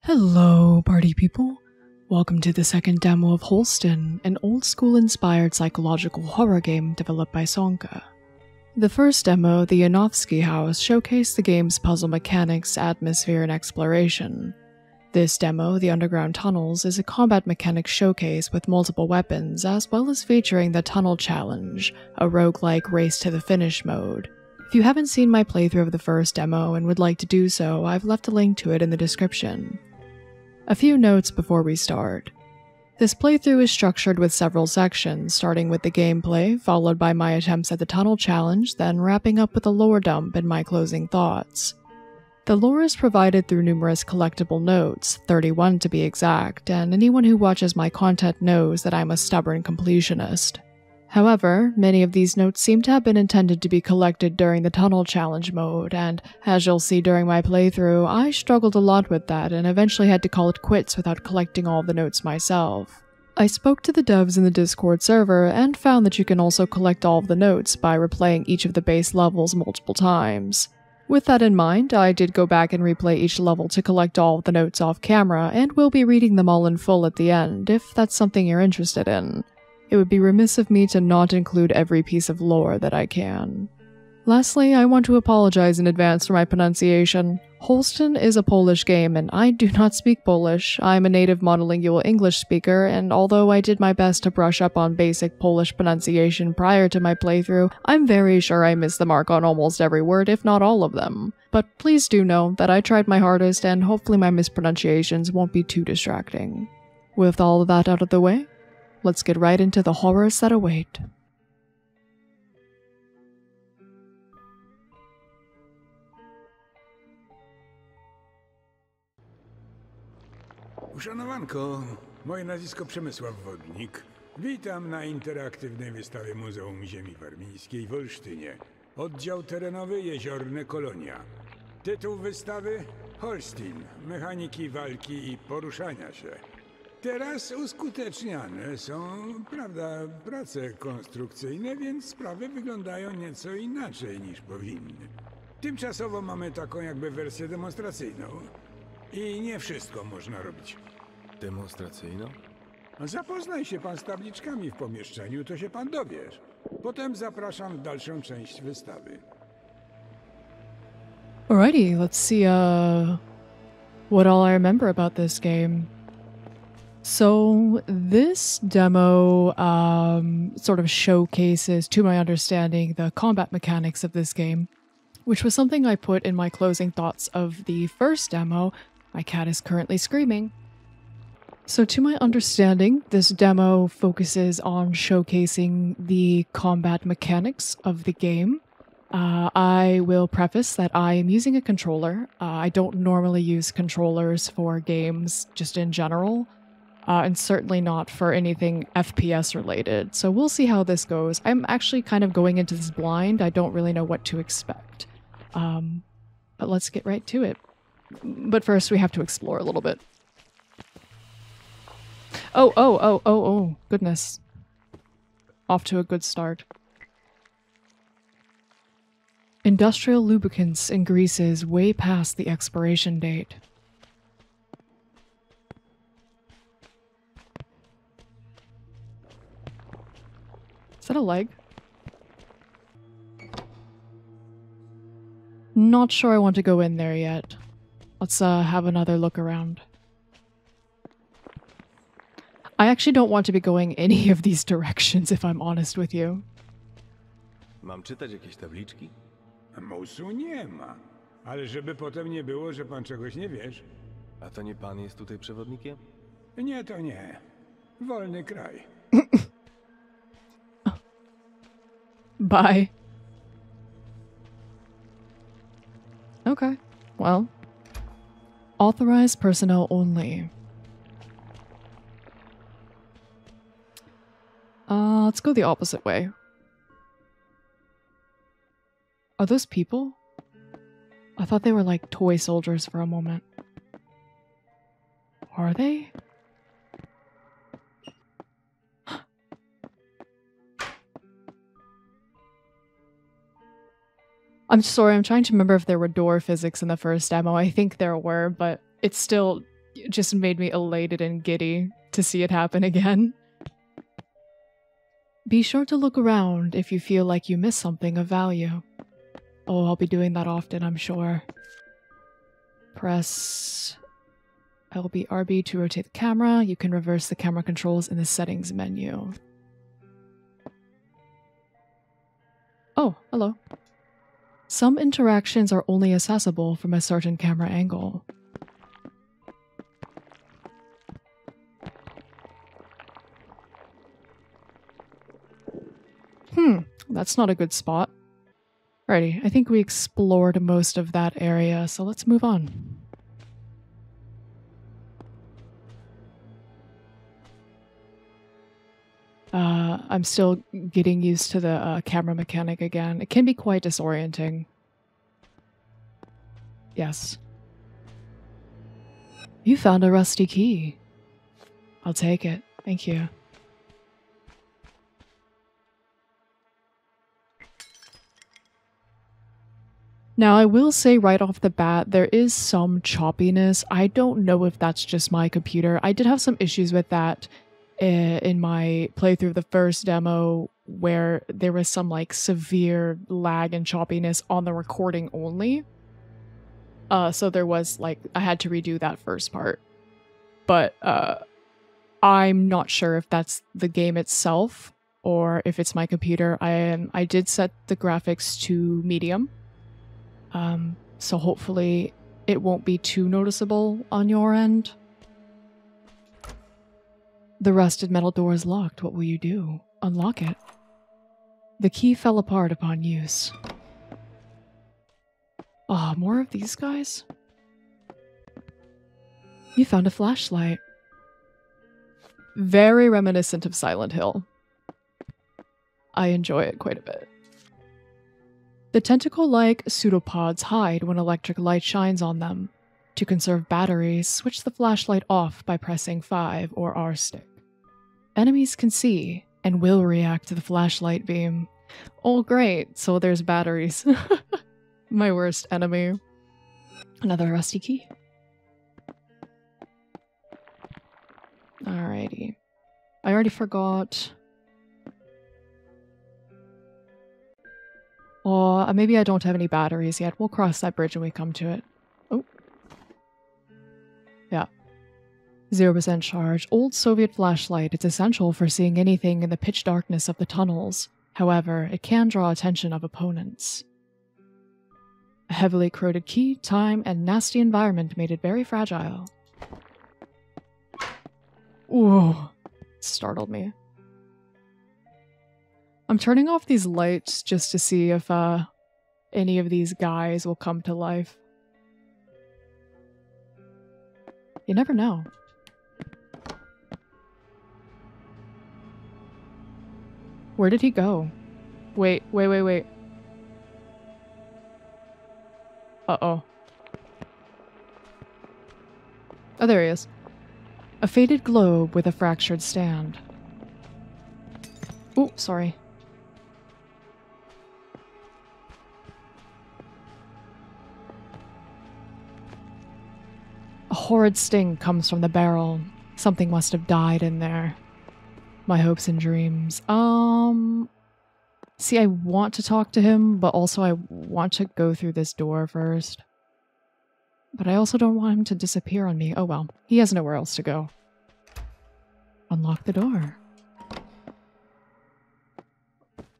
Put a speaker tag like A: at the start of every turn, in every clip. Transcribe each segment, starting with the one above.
A: Hello, party people. Welcome to the second demo of Holstin, an old-school-inspired psychological horror game developed by Sonka. The first demo, the Yanofsky House, showcased the game's puzzle mechanics, atmosphere, and exploration. This demo, the Underground Tunnels, is a combat mechanics showcase with multiple weapons, as well as featuring the Tunnel Challenge, a roguelike race-to-the-finish mode. If you haven't seen my playthrough of the first demo and would like to do so, I've left a link to it in the description. A few notes before we start. This playthrough is structured with several sections, starting with the gameplay, followed by my attempts at the Tunnel Challenge, then wrapping up with a lore dump and my closing thoughts. The lore is provided through numerous collectible notes, 31 to be exact, and anyone who watches my content knows that I'm a stubborn completionist. However, many of these notes seem to have been intended to be collected during the Tunnel Challenge mode, and as you'll see during my playthrough, I struggled a lot with that and eventually had to call it quits without collecting all the notes myself. I spoke to the devs in the Discord server and found that you can also collect all of the notes by replaying each of the base levels multiple times. With that in mind, I did go back and replay each level to collect all of the notes off camera, and will be reading them all in full at the end, if that's something you're interested in. It would be remiss of me to not include every piece of lore that I can. Lastly, I want to apologize in advance for my pronunciation. Holstin is a Polish game and I do not speak Polish. I'm a native monolingual English speaker, and although I did my best to brush up on basic Polish pronunciation prior to my playthrough, I'm very sure I missed the mark on almost every word, if not all of them. But please do know that I tried my hardest and hopefully my mispronunciations won't be too distracting. With all of that out of the way, let's get right into the horrors that await.
B: Uszanowanko, moje nazwisko Przemysław Wodnik. Witam na interaktywnej wystawie Muzeum Ziemi Warmińskiej w Olsztynie. Oddział terenowy Jeziorne Kolonia. Tytuł wystawy Holstin. Mechaniki walki i poruszania się. Teraz uskuteczniane są, prace konstrukcyjne, więc sprawy wyglądają nieco inaczej niż powinny. Tymczasowo mamy taką jakby wersję demonstracyjną. I nie wszystko można robić.
C: Demonstracyjną?
B: Zapoznaj się pan z tabliczkami w pomieszczeniu, to się pan dowiesz. Potem zapraszam w dalszą część wystawy.
A: Alrighty, let's see what all I remember about this game. So this demo sort of showcases, to my understanding, the combat mechanics of this game, which was something I put in my closing thoughts of the first demo. My cat is currently screaming. So to my understanding, this demo focuses on showcasing the combat mechanics of the game. I will preface that I am using a controller. I don't normally use controllers for games just in general. And certainly not for anything FPS related, so we'll see how this goes. I'm actually kind of going into this blind. I don't really know what to expect. But let's get right to it. But first we have to explore a little bit. Oh, goodness. Off to a good start. Industrial lubricants and greases way past the expiration date. Is that a leg? Not sure I want to go in there yet. Let's have another look around. I actually don't want to be going any of these directions, if I'm honest with you.
C: Mam czytać jakieś tabliczki?
B: Musu nie ma. Ale żeby potem nie było, że pan czegoś nie wiesz.
C: A to nie pan jest tutaj przewodnikiem?
B: Nie, to nie. Wolny kraj.
A: Bye. Okay, well. Authorized personnel only. Let's go the opposite way. Are those people? I thought they were like toy soldiers for a moment. Are they? I'm sorry, I'm trying to remember if there were door physics in the first demo. I think there were, but it's still, It just made me elated and giddy to see it happen again. Be sure to look around if you feel like you missed something of value. Oh, I'll be doing that often, I'm sure. Press LB/RB to rotate the camera. You can reverse the camera controls in the settings menu. Oh, hello. Some interactions are only accessible from a certain camera angle. That's not a good spot. Alrighty, I think we explored most of that area, so let's move on. I'm still getting used to the camera mechanic again. It can be quite disorienting. Yes. You found a rusty key. I'll take it. Thank you. Now, I will say right off the bat, there is some choppiness. I don't know if that's just my computer. I did have some issues with that in my playthrough of the first demo, where there was some like severe lag and choppiness on the recording only. So there was like, I had to redo that first part. But I'm not sure if that's the game itself or if it's my computer. I did set the graphics to medium. So hopefully it won't be too noticeable on your end. The rusted metal door is locked. What will you do? Unlock it. The key fell apart upon use. Ah, more of these guys? You found a flashlight. Very reminiscent of Silent Hill. I enjoy it quite a bit. The tentacle-like pseudopods hide when electric light shines on them. To conserve batteries, switch the flashlight off by pressing 5 or R stick. Enemies can see and will react to the flashlight beam. Oh great, so there's batteries. My worst enemy. Another rusty key. Alrighty. I already forgot. Oh, maybe I don't have any batteries yet. We'll cross that bridge when we come to it. Oh. Yeah. 0% charge. Old Soviet flashlight. It's essential for seeing anything in the pitch darkness of the tunnels. However, it can draw attention of opponents. A heavily corroded key, time, and nasty environment made it very fragile. Ooh. Startled me. I'm turning off these lights just to see if any of these guys will come to life. You never know. Where did he go? Wait. Uh-oh. Oh, there he is. A faded globe with a fractured stand. Oh, sorry. A horrid sting comes from the barrel. Something must have died in there. My hopes and dreams. See, I want to talk to him, but also I want to go through this door first. But I also don't want him to disappear on me. Oh well, he has nowhere else to go. Unlock the door.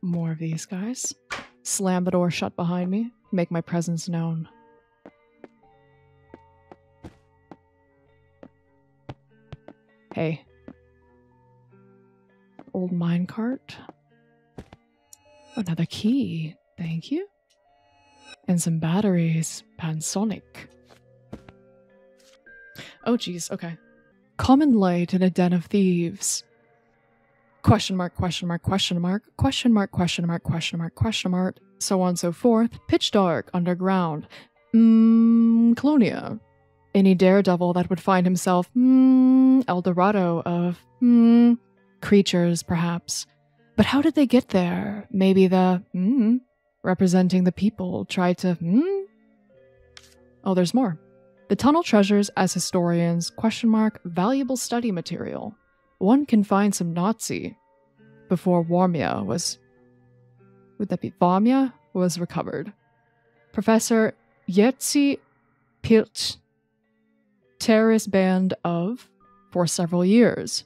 A: More of these guys. Slam the door shut behind me. Make my presence known. Hey. Old minecart. Another key. Thank you. And some batteries. Pansonic. Oh geez, okay. Common light in a den of thieves. Question mark, question mark, question mark, question mark, question mark, question mark, question mark, so on and so forth. Pitch dark, underground. Colonia. Any daredevil that would find himself, El Dorado of, creatures, perhaps. But how did they get there? Maybe the, representing the people tried to, Oh, there's more. The tunnel treasures as historians, valuable study material. One can find some Nazi before Warmia was... Would that be Warmia? Was recovered. Professor Jerzy Pilch terrorist band of for several years.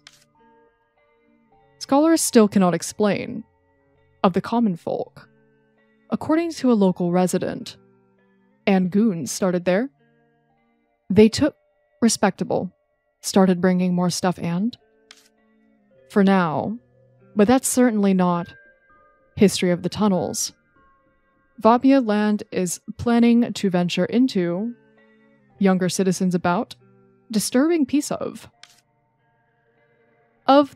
A: Scholars still cannot explain of the common folk. According to a local resident, and goons started there. They took respectable, started bringing more stuff and for now, but that's certainly not history of the tunnels. Vabia Land is planning to venture into younger citizens about disturbing piece of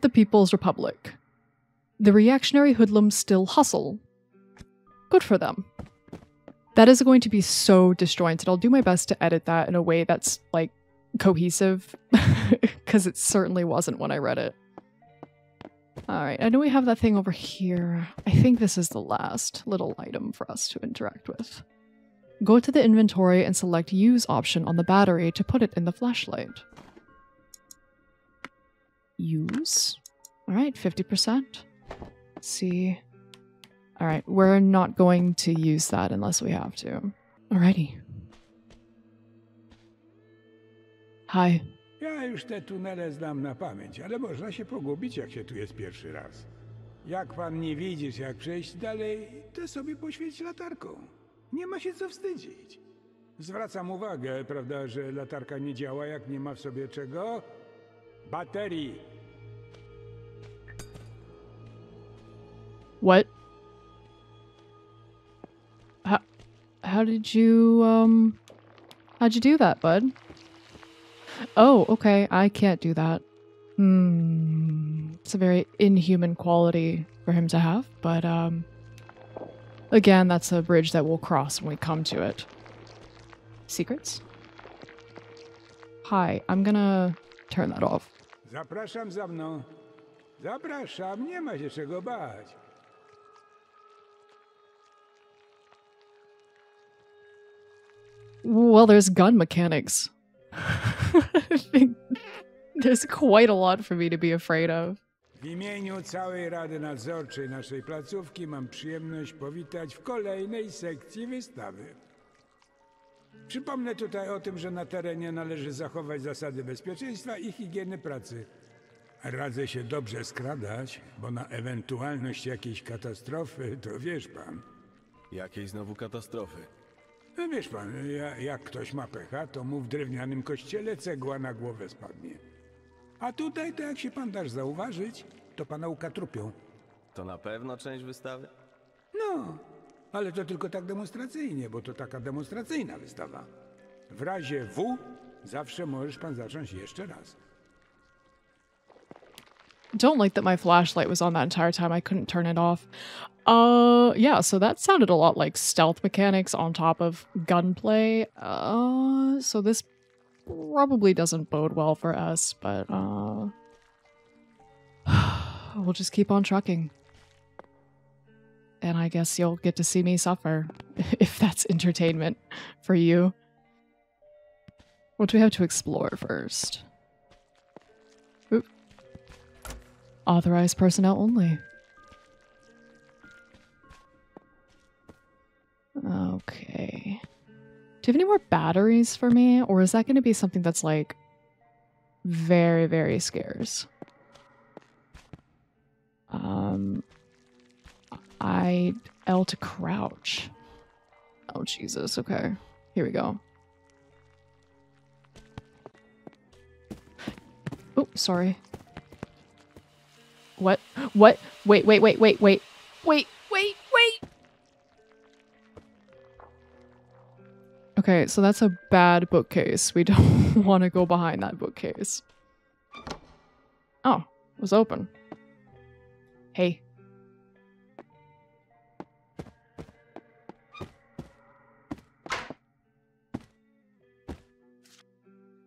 A: the People's Republic. The reactionary hoodlums still hustle. Good for them. That is going to be so disjointed. I'll do my best to edit that in a way that's, like, cohesive, because it certainly wasn't when I read it. Alright, I know we have that thing over here. I think this is the last little item for us to interact with. Go to the inventory and select Use option on the battery to put it in the flashlight. Use. Alright, 50%. Let's see. Alright, we're not going to use that unless we have to. Alrighty. Hi.
B: Ja już te tunele znam na pamięć, ale można się pogubić, jak się tu jest pierwszy raz. Jak pan nie widzisz, jak przejść dalej, to sobie poświeć latarką. Nie ma się co wstydzić. Zwracam uwagę, prawda, że latarka nie działa, jak nie ma w sobie czego? Baterii.
A: What? How'd you do that, bud? Oh, okay, I can't do that. It's a very inhuman quality for him to have, but, again, that's a bridge that we'll cross when we come to it. Secrets? Hi, I'm gonna turn that off.
B: Zapraszam za mną. Zapraszam, nie ma się czego bać.
A: Well, there's gun mechanics. I think there's quite a lot for me to be afraid of.
B: W imieniu całej Rady Nadzorczej naszej placówki mam przyjemność powitać w kolejnej sekcji wystawy. Przypomnę tutaj o tym, że na terenie należy zachować zasady bezpieczeństwa i higieny pracy. Radzę się dobrze skradać, bo na ewentualność jakiejś katastrofy, to wiesz pan.
C: Jakiej znowu katastrofy?
B: Wiesz pan, jak ktoś ma pecha, to mu w drewnianym kościele cegła na głowę spadnie. A tutaj, to jak się pan dasz zauważyć, to pana ukatrupią.
C: To na pewno część wystawy?
B: No, ale to tylko tak demonstracyjnie, bo to taka demonstracyjna wystawa. W razie W zawsze możesz pan zacząć jeszcze raz.
A: Don't like that my flashlight was on that entire time. I couldn't turn it off. Yeah, so that sounded a lot like stealth mechanics on top of gunplay. So this probably doesn't bode well for us, but, we'll just keep on trucking. And I guess you'll get to see me suffer, if that's entertainment for you. What do we have to explore first? Oop. Authorized personnel only. Okay. Do you have any more batteries for me? Or is that going to be something that's like very, very scarce? L to crouch. Oh, Jesus. Okay. Here we go. Oh, sorry. What? What? Wait. Okay, so that's a bad bookcase. We don't want to go behind that bookcase. Oh, it was open. Hey.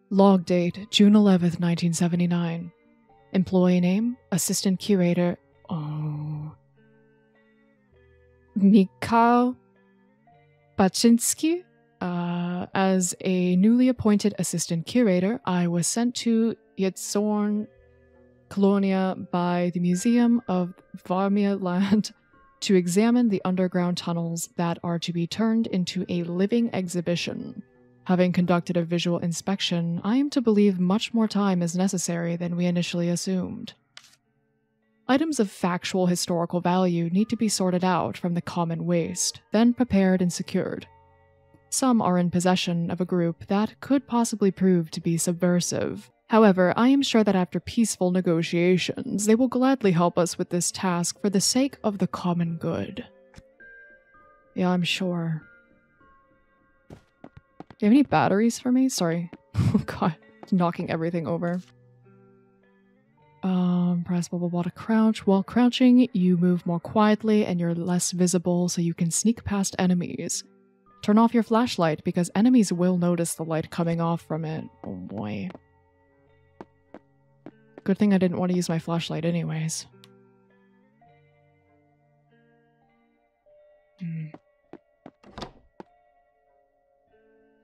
A: Log date, June 11th, 1979. Employee name, assistant curator. Oh. Mikhail Baczynski? As a newly appointed assistant curator, I was sent to Yetzorn Colonia by the Museum of Varmia Land to examine the underground tunnels that are to be turned into a living exhibition. Having conducted a visual inspection, I am to believe much more time is necessary than we initially assumed. Items of factual historical value need to be sorted out from the common waste, then prepared and secured. Some are in possession of a group that could possibly prove to be subversive. However, I am sure that after peaceful negotiations, they will gladly help us with this task for the sake of the common good. Yeah, I'm sure. Do you have any batteries for me? Sorry. Oh god, knocking everything over. Press blah blah blah to crouch. While crouching, you move more quietly and you're less visible so you can sneak past enemies. Turn off your flashlight because enemies will notice the light coming off from it. Oh boy. Good thing I didn't want to use my flashlight anyways.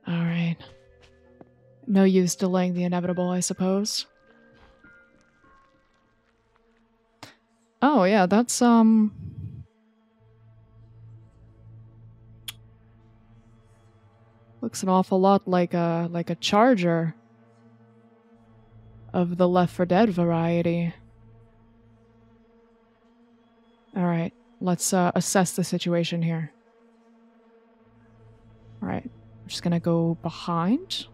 A: Alright. No use delaying the inevitable, I suppose. Oh yeah, that's looks an awful lot like a charger of the Left 4 Dead variety. Alright, let's assess the situation here. Alright, I'm just gonna go behind.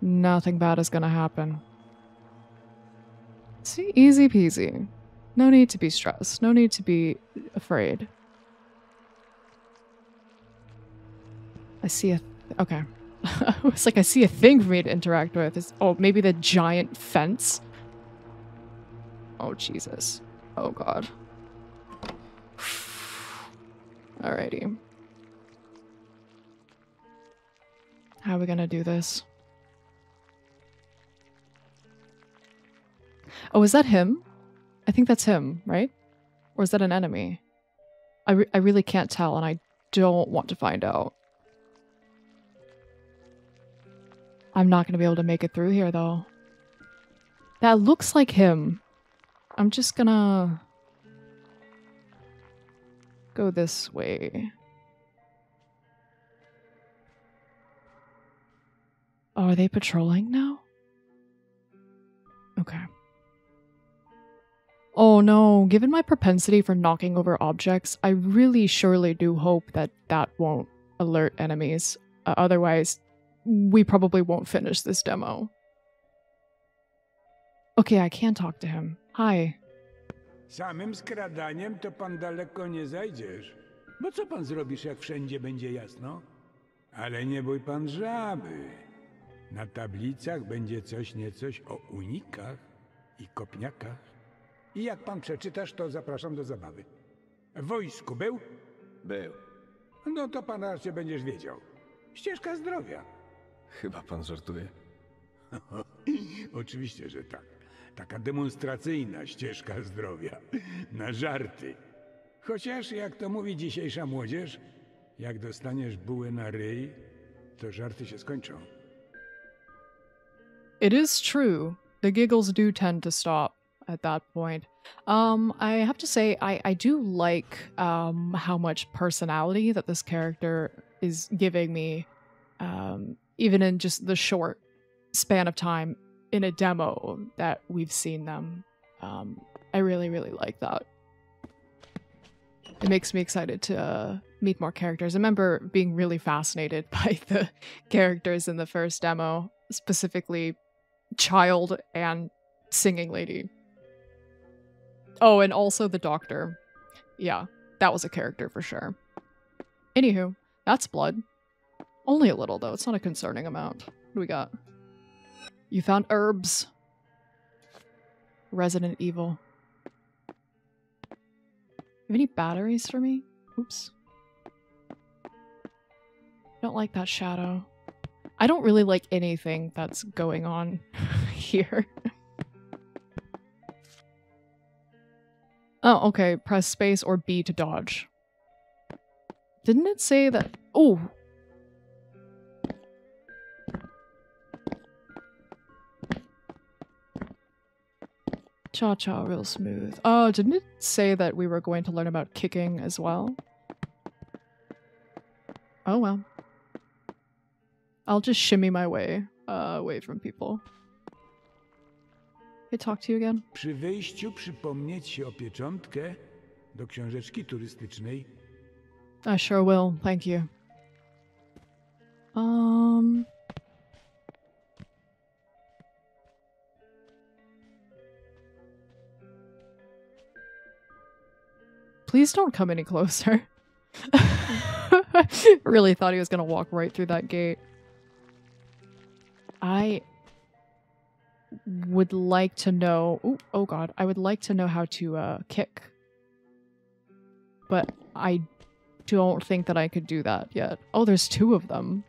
A: Nothing bad is gonna happen. See, easy peasy. No need to be stressed. No need to be afraid. I see a... okay. It's like I see a thing for me to interact with. Oh, maybe the giant fence? Oh, Jesus. Oh, God. Alrighty. How are we gonna do this? Oh, is that him? I think that's him, right? Or is that an enemy? I really can't tell, and I don't want to find out. I'm not going to be able to make it through here, though. That looks like him. I'm just gonna go this way. Oh, are they patrolling now? Okay. Oh no, given my propensity for knocking over objects, I really surely do hope that that won't alert enemies. Otherwise, we probably won't finish this demo. Okay, I can talk to him. Hi.
B: Samym skradaniem to pan daleko nie zajdziesz. Bo co pan zrobisz, jak wszędzie będzie jasno? Ale nie bój pan żaby. Na tablicach będzie coś niecoś o unikach i kopniakach. I jak pan przeczytasz, to zapraszam do zabawy. W wojsku był?
C: Był.
B: No to pan raczej będziesz wiedział. Ścieżka zdrowia.
C: Chyba pan żartuje.
B: Oczywiście, że tak. Taka demonstracyjna ścieżka zdrowia. Na żarty. Chociaż, jak to mówi dzisiejsza młodzież, jak dostaniesz bułę na ryj, to żarty się skończą.
A: It is true. The giggles do tend to stop at that point. I have to say, I do like how much personality that this character is giving me, even in just the short span of time in a demo that we've seen them. I really, really like that. It makes me excited to meet more characters. I remember being really fascinated by the characters in the first demo, specifically Child and Singing Lady. Oh, and also the Doctor. Yeah, that was a character for sure. Anywho, that's blood. Only a little, though. It's not a concerning amount. What do we got? You found herbs. Resident Evil. Have any batteries for me? Oops. Don't like that shadow. I don't really like anything that's going on here. Oh, okay. Press space or B to dodge. Didn't it say that? Oh! Cha-cha real smooth. Oh, didn't it say that we were going to learn about kicking as well? Oh well. I'll just shimmy my way away from people. Can I talk to you again?
B: Przy wyjściu przypomnieć się o pieczątkę do książeczki turystycznej.
A: I sure will, thank you. Please don't come any closer. Really thought he was gonna walk right through that gate. I would like to know... Ooh, oh god. I would like to know how to kick. But I don't think that I could do that yet. Oh, there's 2 of them.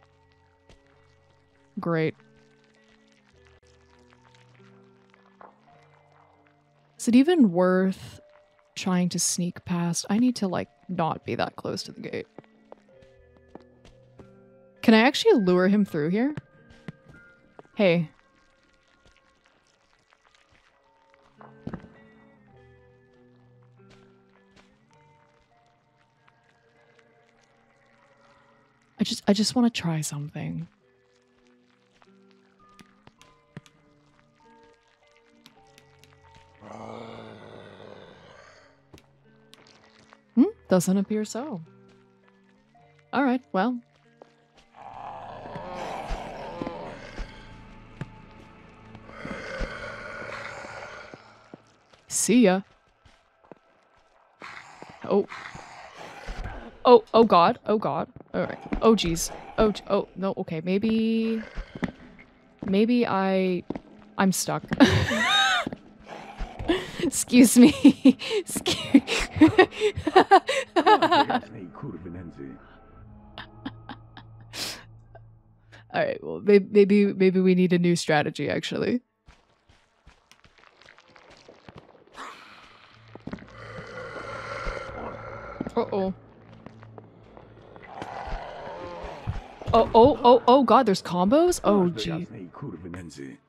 A: Great. Is it even worth trying to sneak past? I need to, like, not be that close to the gate. Can I actually lure him through here? Hey. I just want to try something. Doesn't appear so. Alright, well. See ya. Oh. Oh god. Oh god. Alright. Oh jeez. Oh no, okay, maybe I'm stuck. Excuse me. Alright, well maybe we need a new strategy actually. Uh-oh. Oh god, there's combos? Oh gee.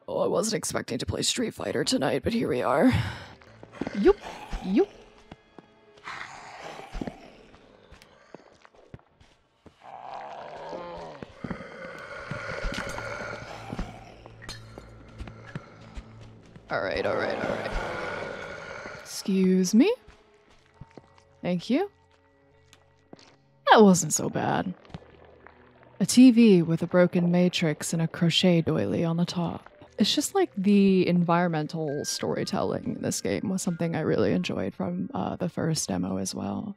A: Oh, I wasn't expecting to play Street Fighter tonight, but here we are. Yoop. Yoop. Alright. Excuse me? Thank you. That wasn't so bad. A TV with a broken matrix and a crochet doily on the top. It's just like the environmental storytelling in this game was something I really enjoyed from the first demo as well.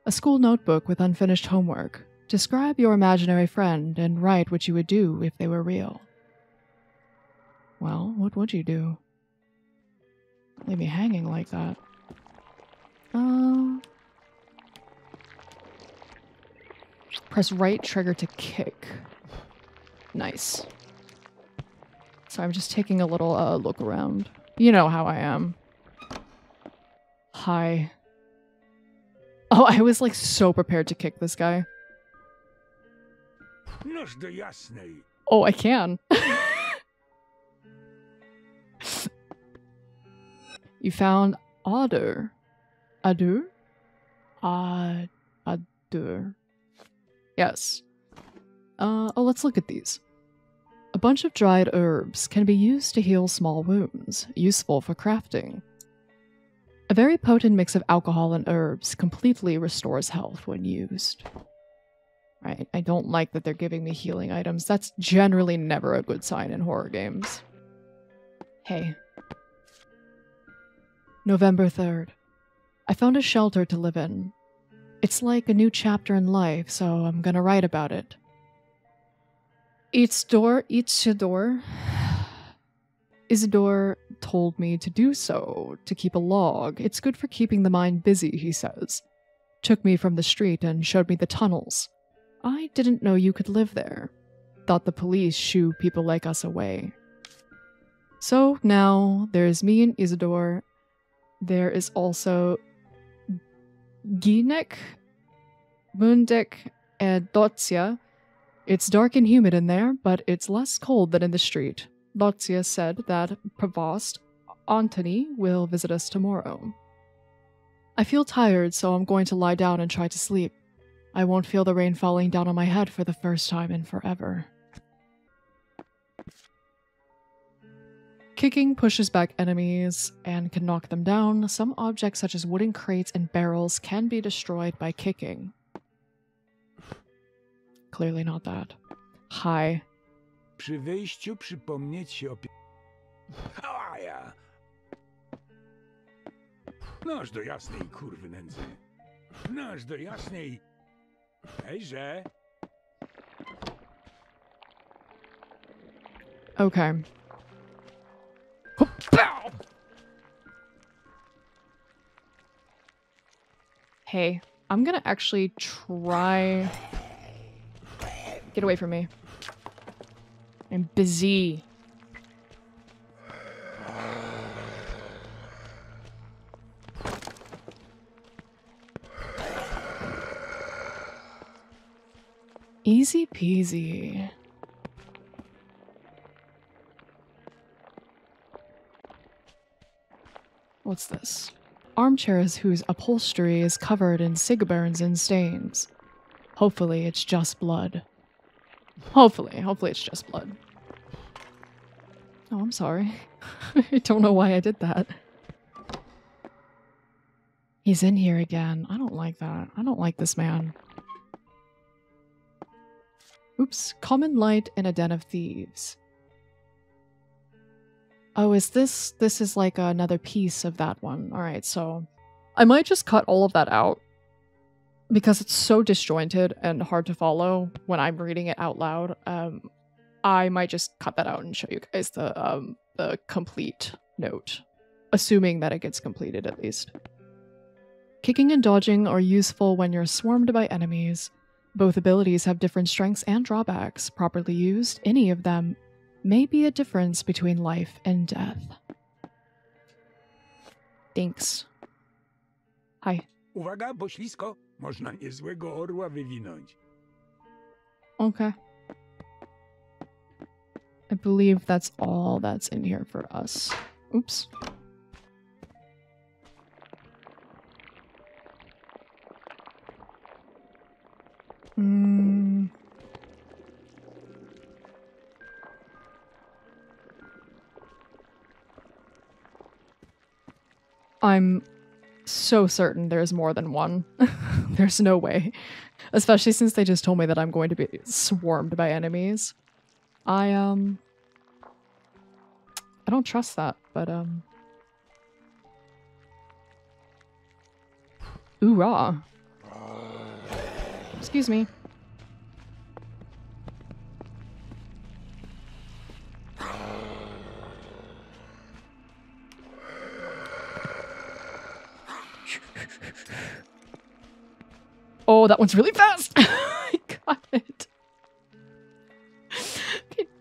A: A school notebook with unfinished homework. Describe your imaginary friend and write what you would do if they were real. Well, what would you do? Leave me hanging like that. Press right trigger to kick. Nice. So I'm just taking a little look around. You know how I am. Hi. Oh, I was like so prepared to kick this guy. Oh, I can. You found Adder. Adder? Adder. Yes. Oh, let's look at these. A bunch of dried herbs can be used to heal small wounds, useful for crafting. A very potent mix of alcohol and herbs completely restores health when used. Right, I don't like that they're giving me healing items. That's generally never a good sign in horror games. Hey. November 3rd. I found a shelter to live in. It's like a new chapter in life, so I'm gonna write about it. Isidore told me to do so, to keep a log. It's good for keeping the mind busy, he says. Took me from the street and showed me the tunnels. I didn't know you could live there. Thought the police shoo people like us away. So now there's me and Isidore. There is also Ginek, Mundek, and Dotzia. It's dark and humid in there, but it's less cold than in the street. Dotzia said that Provost Antony will visit us tomorrow. I feel tired, so I'm going to lie down and try to sleep. I won't feel the rain falling down on my head for the first time in forever. Kicking pushes back enemies and can knock them down. Some objects such as wooden crates and barrels can be destroyed by kicking. Clearly not that. Hi.
B: Przy wyjściu przypomnieć się o... Hałaja! Noż do jasnej kurwy nędzy. Noż do jasnej... Hejże!
A: Okay. Hey, I'm gonna actually try... Get away from me. I'm busy. Easy peasy. What's this? Armchairs whose upholstery is covered in cigburns and stains. Hopefully it's just blood. Hopefully it's just blood. Oh, I'm sorry. I don't know why I did that. He's in here again. I don't like that. I don't like this man. Oops. Common light in a den of thieves. Oh, is this is like another piece of that one. Alright, so I might just cut all of that out because it's so disjointed and hard to follow when I'm reading it out loud. I might just cut that out and show you guys the complete note, assuming that it gets completed at least. Kicking and dodging are useful when you're swarmed by enemies. Both abilities have different strengths and drawbacks. Properly used, any of them may be a difference between life and death. Thanks. Hi.
B: Uwaga, bo ślisko. Można niezłego orła wywinąć.
A: Okay. I believe that's all that's in here for us. Oops. I'm so certain there's more than one. There's no way. Especially since they just told me that I'm going to be swarmed by enemies. I don't trust that, but Ooh-rah. Excuse me. Oh, that one's really fast! I got it.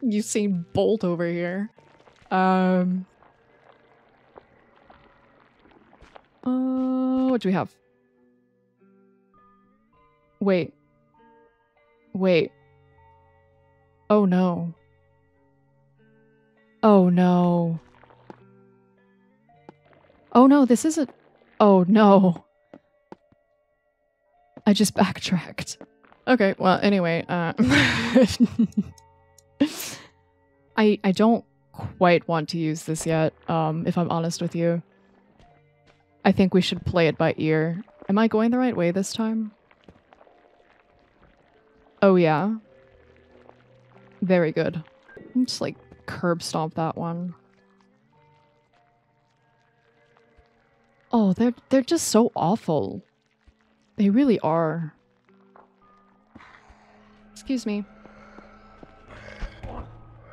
A: Usain Bolt over here. What do we have? Wait. Oh no. Oh no. Oh no, this isn't... Oh no. I just backtracked. Okay, well, anyway, I don't quite want to use this yet, if I'm honest with you. I think we should play it by ear. Am I going the right way this time? Oh yeah. Very good. Just like curb stomp that one. Oh, they're just so awful. They really are. Excuse me.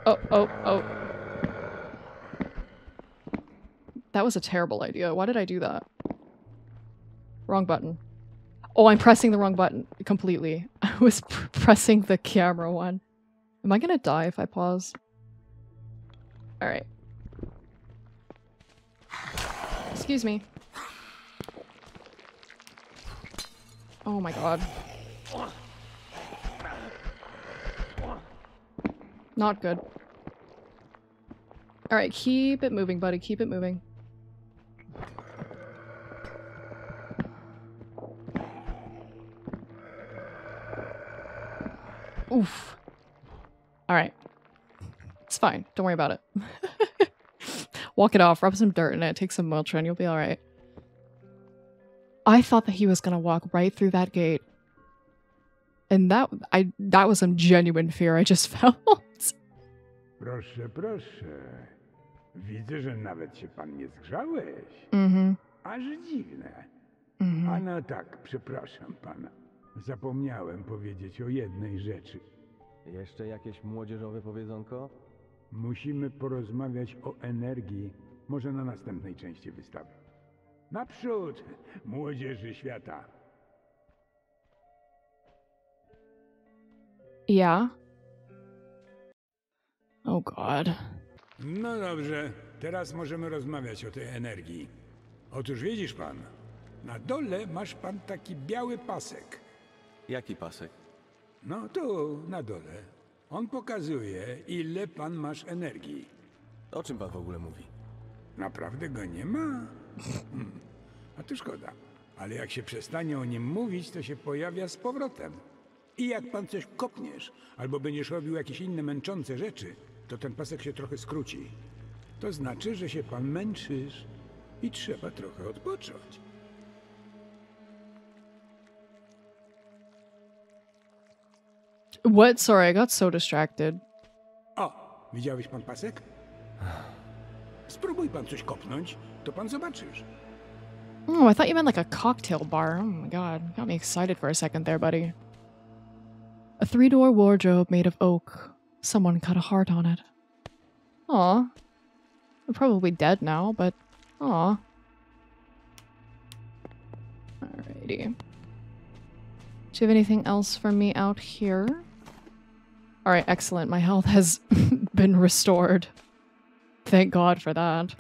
A: Oh. That was a terrible idea. Why did I do that? Wrong button. Oh, I'm pressing the wrong button completely. I was pressing the camera one. Am I gonna die if I pause? Alright. Excuse me. Oh my god. Not good. Alright, keep it moving, buddy. Keep it moving. Oof. Alright. It's fine. Don't worry about it. Walk it off. Rub some dirt in it. Take some Motrin. You'll be alright. I thought that he was gonna walk right through that gate. And that was some genuine fear I just felt.
B: Proszę, proszę. Widzę, że nawet się pan nie zgrzałeś. Aż dziwne. A no tak, przepraszam pana. Zapomniałem powiedzieć o jednej rzeczy.
C: Jeszcze jakieś młodzieżowe powiedzonko?
B: Musimy porozmawiać o energii. Może na następnej części wystawy. Naprzód, młodzieży świata.
A: Yeah. Oh god.
B: No dobrze, teraz możemy rozmawiać o tej energii. Otóż widzisz pan, na dole masz pan taki biały pasek.
C: Jaki pasek?
B: No tu, na dole. On pokazuje, ile pan masz energii.
C: O czym pan w ogóle mówi?
B: Naprawdę go nie ma? A to szkoda. Ale jak się przestanie o nim mówić, to się pojawia z powrotem. I jak pan coś kopniesz, albo będziesz robił jakieś inne męczące rzeczy, to ten pasek się trochę skróci. To znaczy, że się pan męczysz i trzeba trochę odpocząć.
A: What? Sorry, I got so distracted.
B: O, widziałeś pan pasek? Spróbuj pan coś kopnąć, to pan zobaczysz.
A: Oh, I thought you meant like a cocktail bar. Oh my god. Got me excited for a second there, buddy. A 3-door wardrobe made of oak. Someone cut a heart on it. Aw. They're probably dead now, but aw. Alrighty. Do you have anything else for me out here? Alright, excellent. My health has been restored. Thank God for that.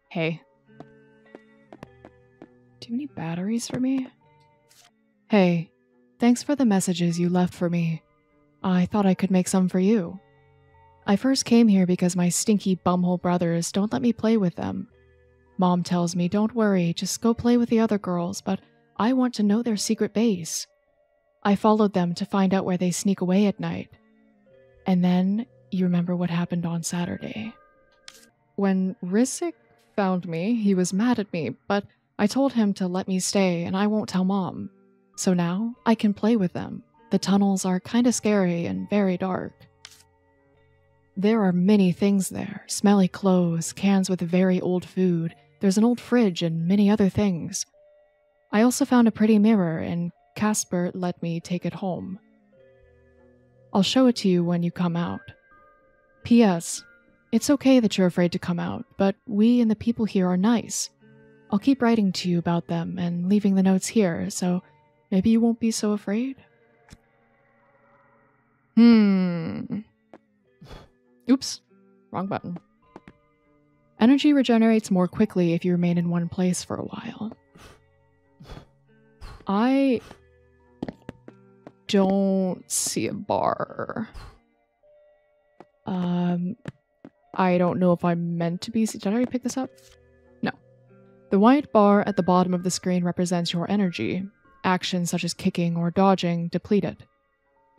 A: Hey. Do you have any batteries for me? Hey, thanks for the messages you left for me. I thought I could make some for you. I first came here because my stinky bumhole brothers don't let me play with them. Mom tells me, don't worry, just go play with the other girls, but I want to know their secret base. I followed them to find out where they sneak away at night. And then, you remember what happened on Saturday. When Risic found me, he was mad at me, but I told him to let me stay and I won't tell Mom. So now, I can play with them. The tunnels are kinda scary and very dark. There are many things there. Smelly clothes, cans with very old food, there's an old fridge and many other things. I also found a pretty mirror and Casper let me take it home. I'll show it to you when you come out. P.S. It's okay that you're afraid to come out, but we and the people here are nice. I'll keep writing to you about them and leaving the notes here, so maybe you won't be so afraid? Oops. Wrong button. Energy regenerates more quickly if you remain in one place for a while. I don't see a bar. I don't know if I'm meant to be... Did I already pick this up? No. The white bar at the bottom of the screen represents your energy. Actions such as kicking or dodging deplete it.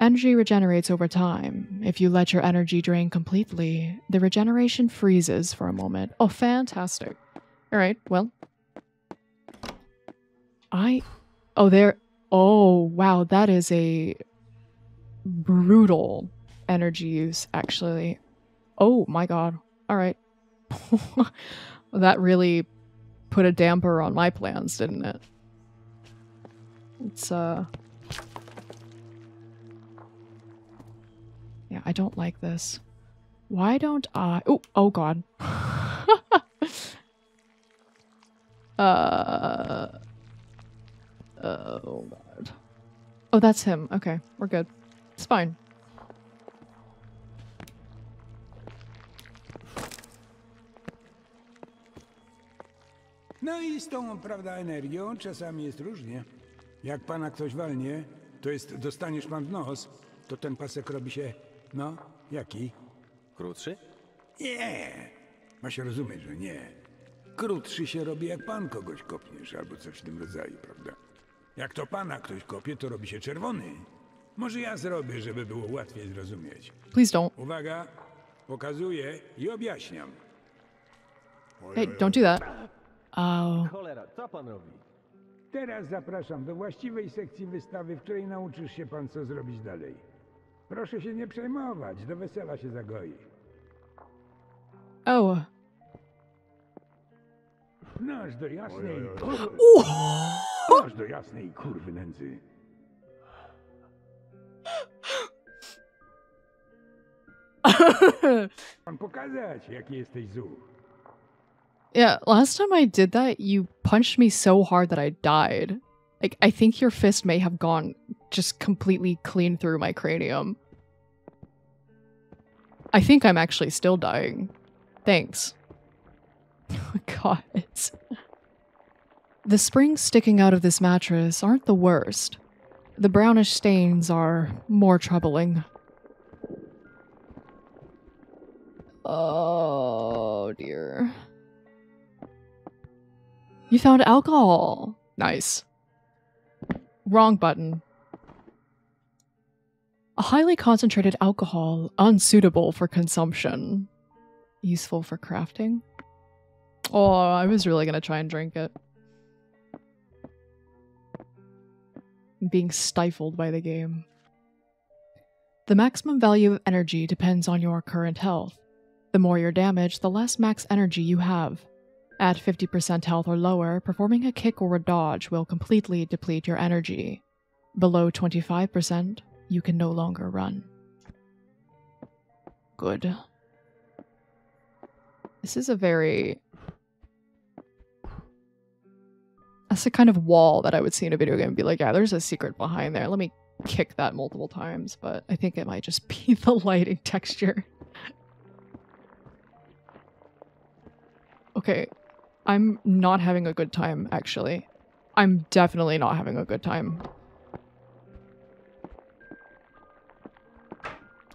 A: Energy regenerates over time. If you let your energy drain completely, the regeneration freezes for a moment. Oh, fantastic. Alright, well. Oh, there... Oh, wow, that is a brutal energy use, actually. Oh, my god. Alright. That really put a damper on my plans, didn't it? It's, yeah, I don't like this. Why don't I... Oh, oh god. Oh god. Oh, that's him. Okay, we're good. It's fine.
B: No i z tą, prawda, energią czasami jest różnie. Jak pana ktoś walnie, to jest dostaniesz pan w nos, to ten pasek robi się, no, jaki?
C: Krótszy?
B: Nie, masz rozumieć, że nie. Krótszy się robi, jak pan kogoś kopniesz, albo coś w tym rodzaju, prawda? Jak to pana ktoś kopie, to robi się czerwony. Może ja zrobię, żeby było łatwiej zrozumieć.
A: Please don't.
B: Uwaga, pokazuję i objaśniam.
A: Hey, don't do that. Oh.
C: Cholera, co pan robi?
B: Teraz zapraszam do właściwej sekcji wystawy, w której nauczysz się pan, co zrobić dalej. Proszę się nie przejmować, do wesela się zagoi.
A: Oh.
B: Noż do jasnej... Noż do jasnej kurwy nędzy. Pan pokazać, jaki jesteś zuch.
A: Yeah, last time I did that, you punched me so hard that I died. Like, I think your fist may have gone just completely clean through my cranium. I think I'm actually still dying. Thanks. Oh God. The springs sticking out of this mattress aren't the worst. The brownish stains are more troubling. Oh dear. You found alcohol. Nice. Wrong button. A highly concentrated alcohol, unsuitable for consumption. Useful for crafting? Oh, I was really gonna try and drink it. I'm being stifled by the game. The maximum value of energy depends on your current health. The more you're damaged, the less max energy you have. At 50% health or lower, performing a kick or a dodge will completely deplete your energy. Below 25%, you can no longer run. Good. This is a very... That's the kind of wall that I would see in a video game and be like, yeah, there's a secret behind there. Let me kick that multiple times, but I think it might just be the lighting texture. Okay. I'm not having a good time, actually. I'm definitely not having a good time.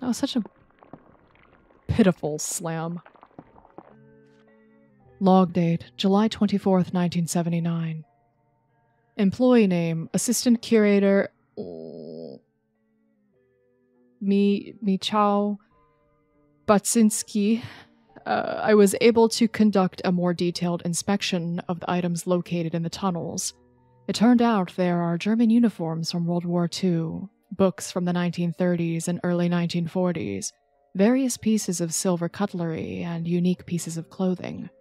A: That was such a pitiful slam. Log date, July 24th, 1979. Employee name, Assistant Curator... Michał Batsinski. I was able to conduct a more detailed inspection of the items located in the tunnels. It turned out there are German uniforms from World War II, books from the 1930s and early 1940s, various pieces of silver cutlery, and unique pieces of clothing.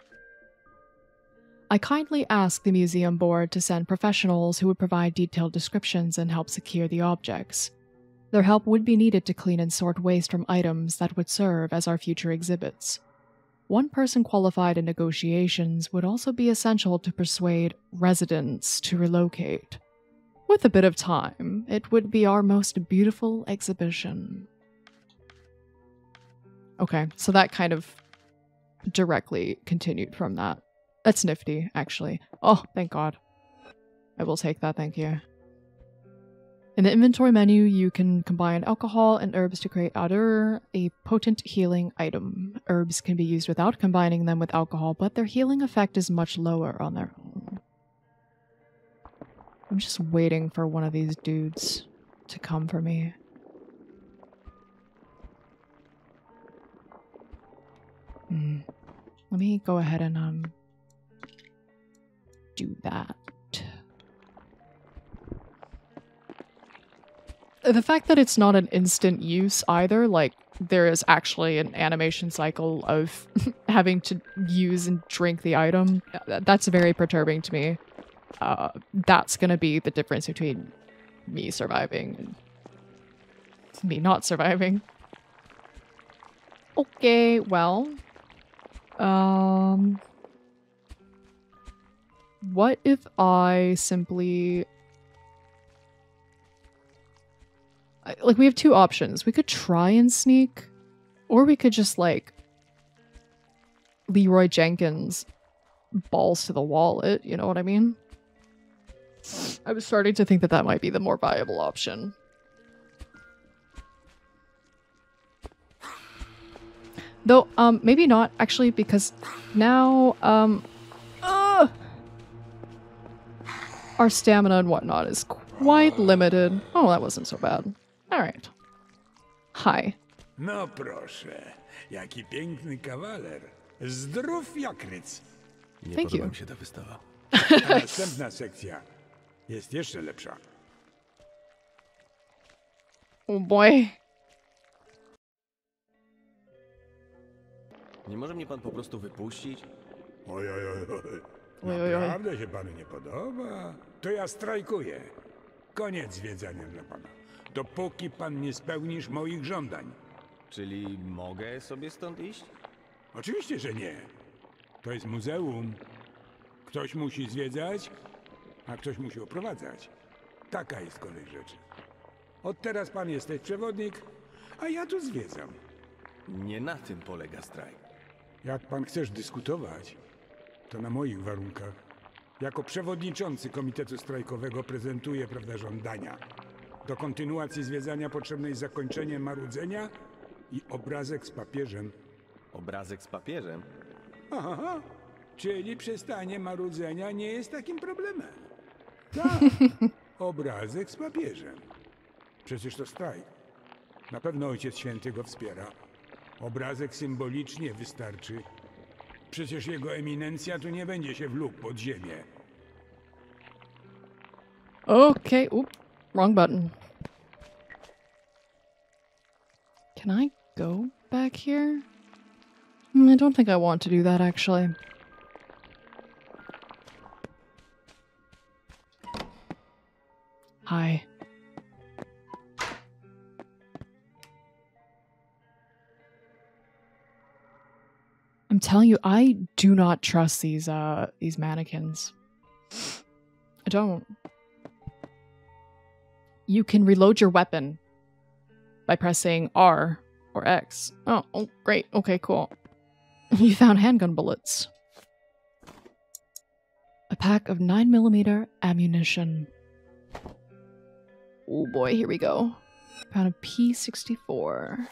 A: I kindly asked the museum board to send professionals who would provide detailed descriptions and help secure the objects. Their help would be needed to clean and sort waste from items that would serve as our future exhibits. One person qualified in negotiations would also be essential to persuade residents to relocate. With a bit of time, it would be our most beautiful exhibition. Okay, so that kind of directly continued from that. That's nifty, actually. Oh, thank God. I will take that, thank you. In the inventory menu, you can combine alcohol and herbs to create Adder, a potent healing item. Herbs can be used without combining them with alcohol, but their healing effect is much lower on their own. I'm just waiting for one of these dudes to come for me. Let me go ahead and do that. The fact that it's not an instant use either, like, there is actually an animation cycle of having to use and drink the item, that's very perturbing to me. That's gonna be the difference between me surviving and me not surviving. Okay, well... what if I simply... Like, we have two options. We could try and sneak, or we could just, like, Leroy Jenkins balls to the wall it, you know what I mean? I was starting to think that that might be the more viable option. Though, maybe not, actually, because now, our stamina and whatnot is quite limited. Oh, that wasn't so bad. Alright. Hi.
B: No proszę, jaki piękny kawaler. Zdrów jak ryc.
C: Nie
A: Thank
C: podoba
A: you.
C: mi się ta wystawa.
B: A następna sekcja jest jeszcze lepsza.
A: Oh boy.
C: Nie może mnie pan po prostu wypuścić?
B: Oj, oj, oj, oj.
A: Oj, oj, oj.
B: Naprawdę się panu nie podoba? To ja strajkuję. Koniec zwiedzania dla pana. Dopóki pan nie spełnisz moich żądań.
C: Czyli mogę sobie stąd iść?
B: Oczywiście, że nie. To jest muzeum. Ktoś musi zwiedzać, a ktoś musi oprowadzać. Taka jest kolej rzeczy. Od teraz pan jesteś przewodnik, a ja tu zwiedzam.
C: Nie na tym polega strajk.
B: Jak pan chcesz dyskutować, to na moich warunkach. Jako przewodniczący komitetu strajkowego prezentuję, prawda, żądania. Do kontynuacji zwiedzania potrzebne jest zakończenie marudzenia i obrazek z papieżem.
C: Obrazek z papieżem?
B: Aha, czyli przestanie marudzenia nie jest takim problemem. Tak, obrazek z papieżem. Przecież to strajk. Na pewno Ojciec Święty go wspiera. Obrazek symbolicznie wystarczy. Przecież jego eminencja tu nie będzie się wlókł pod ziemię.
A: Okay, oop, wrong button. Can I go back here? I don't think I want to do that, actually. Hi. I'm telling you, I do not trust these mannequins. I don't. You can reload your weapon by pressing R or X. Oh, great. Okay, cool. You found handgun bullets. A pack of 9mm ammunition. Oh boy, here we go. Found a P64.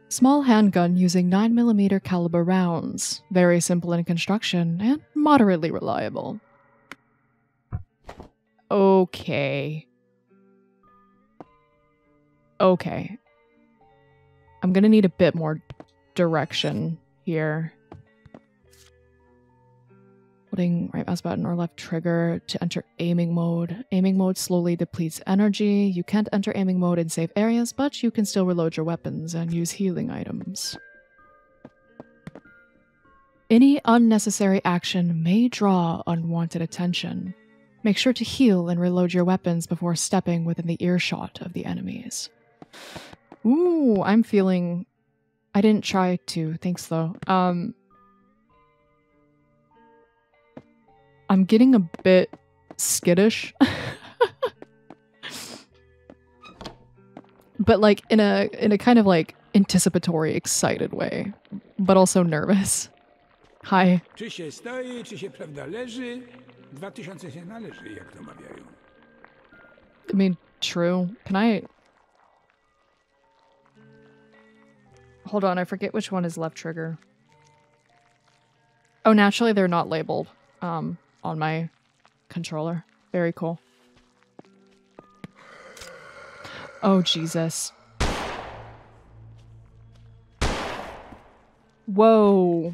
A: Small handgun using 9mm caliber rounds. Very simple in construction and moderately reliable. Okay. Okay. I'm gonna need a bit more direction here. Holding right mouse button or left trigger to enter aiming mode. Aiming mode slowly depletes energy. You can't enter aiming mode in safe areas, but you can still reload your weapons and use healing items. Any unnecessary action may draw unwanted attention. Make sure to heal and reload your weapons before stepping within the earshot of the enemies. Ooh, I'm feeling... I didn't try to, thanks though. I'm getting a bit skittish. But like in a kind of like anticipatory, excited way, but also nervous. Hi.
B: Czy się stoi, czy się prawda leży? 2000 się należy, jak to mawiają.
A: I mean, true. Can I... Hold on, I forget which one is left trigger. Oh, naturally they're not labeled on my controller. Very cool. Oh, Jesus. Whoa.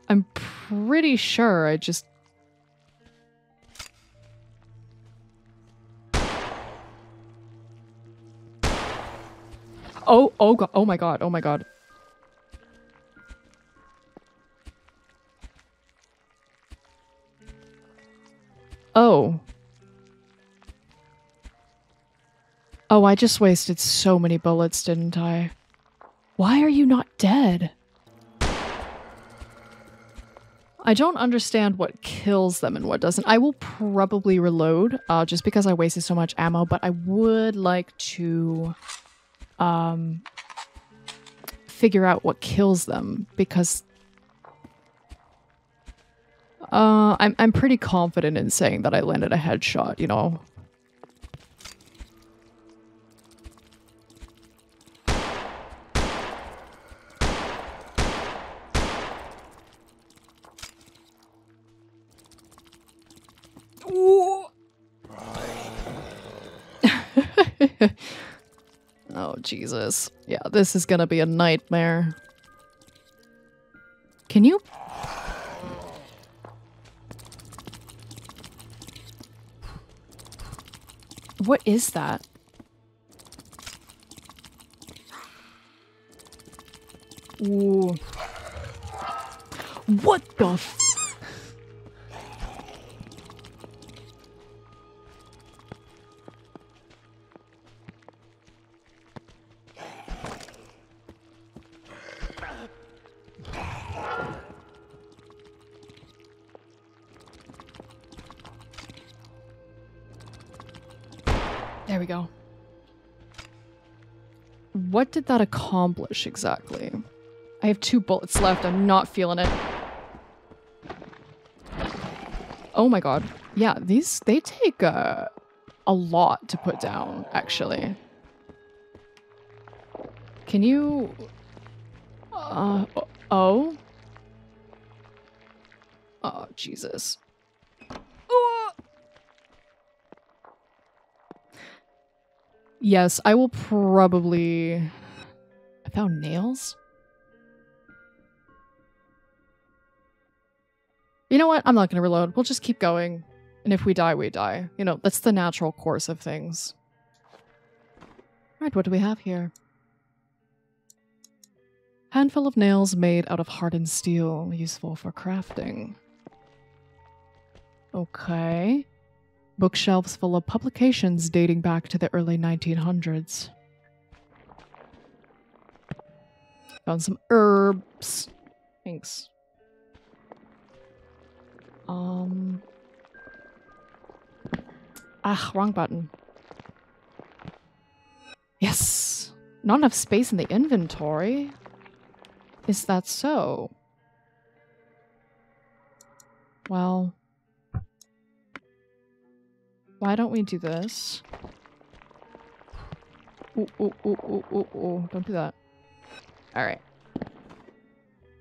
A: I'm pretty sure I just... Oh god, oh my god, oh my god. Oh. Oh, I just wasted so many bullets, didn't I? Why are you not dead? I don't understand what kills them and what doesn't. I will probably reload, just because I wasted so much ammo, but I would like to, figure out what kills them, because I'm pretty confident in saying that I landed a headshot, you know? Oh, Jesus. Yeah, this is gonna be a nightmare. Can you... What is that? Ooh. What the f- There we go. What did that accomplish exactly? I have 2 bullets left. I'm not feeling it. Oh my god. Yeah, these, they take a lot to put down, actually. Can you... oh? Oh, Jesus. Yes, I will probably... I found nails? You know what? I'm not going to reload. We'll just keep going. And if we die, we die. You know, that's the natural course of things. Alright, what do we have here? Handful of nails made out of hardened steel, useful for crafting. Okay. Bookshelves full of publications dating back to the early 1900s. Found some herbs. Thanks. Wrong button. Yes! Not enough space in the inventory. Is that so? Well... Why don't we do this? Ooh, ooh, ooh, ooh, ooh, ooh. Don't do that. Alright.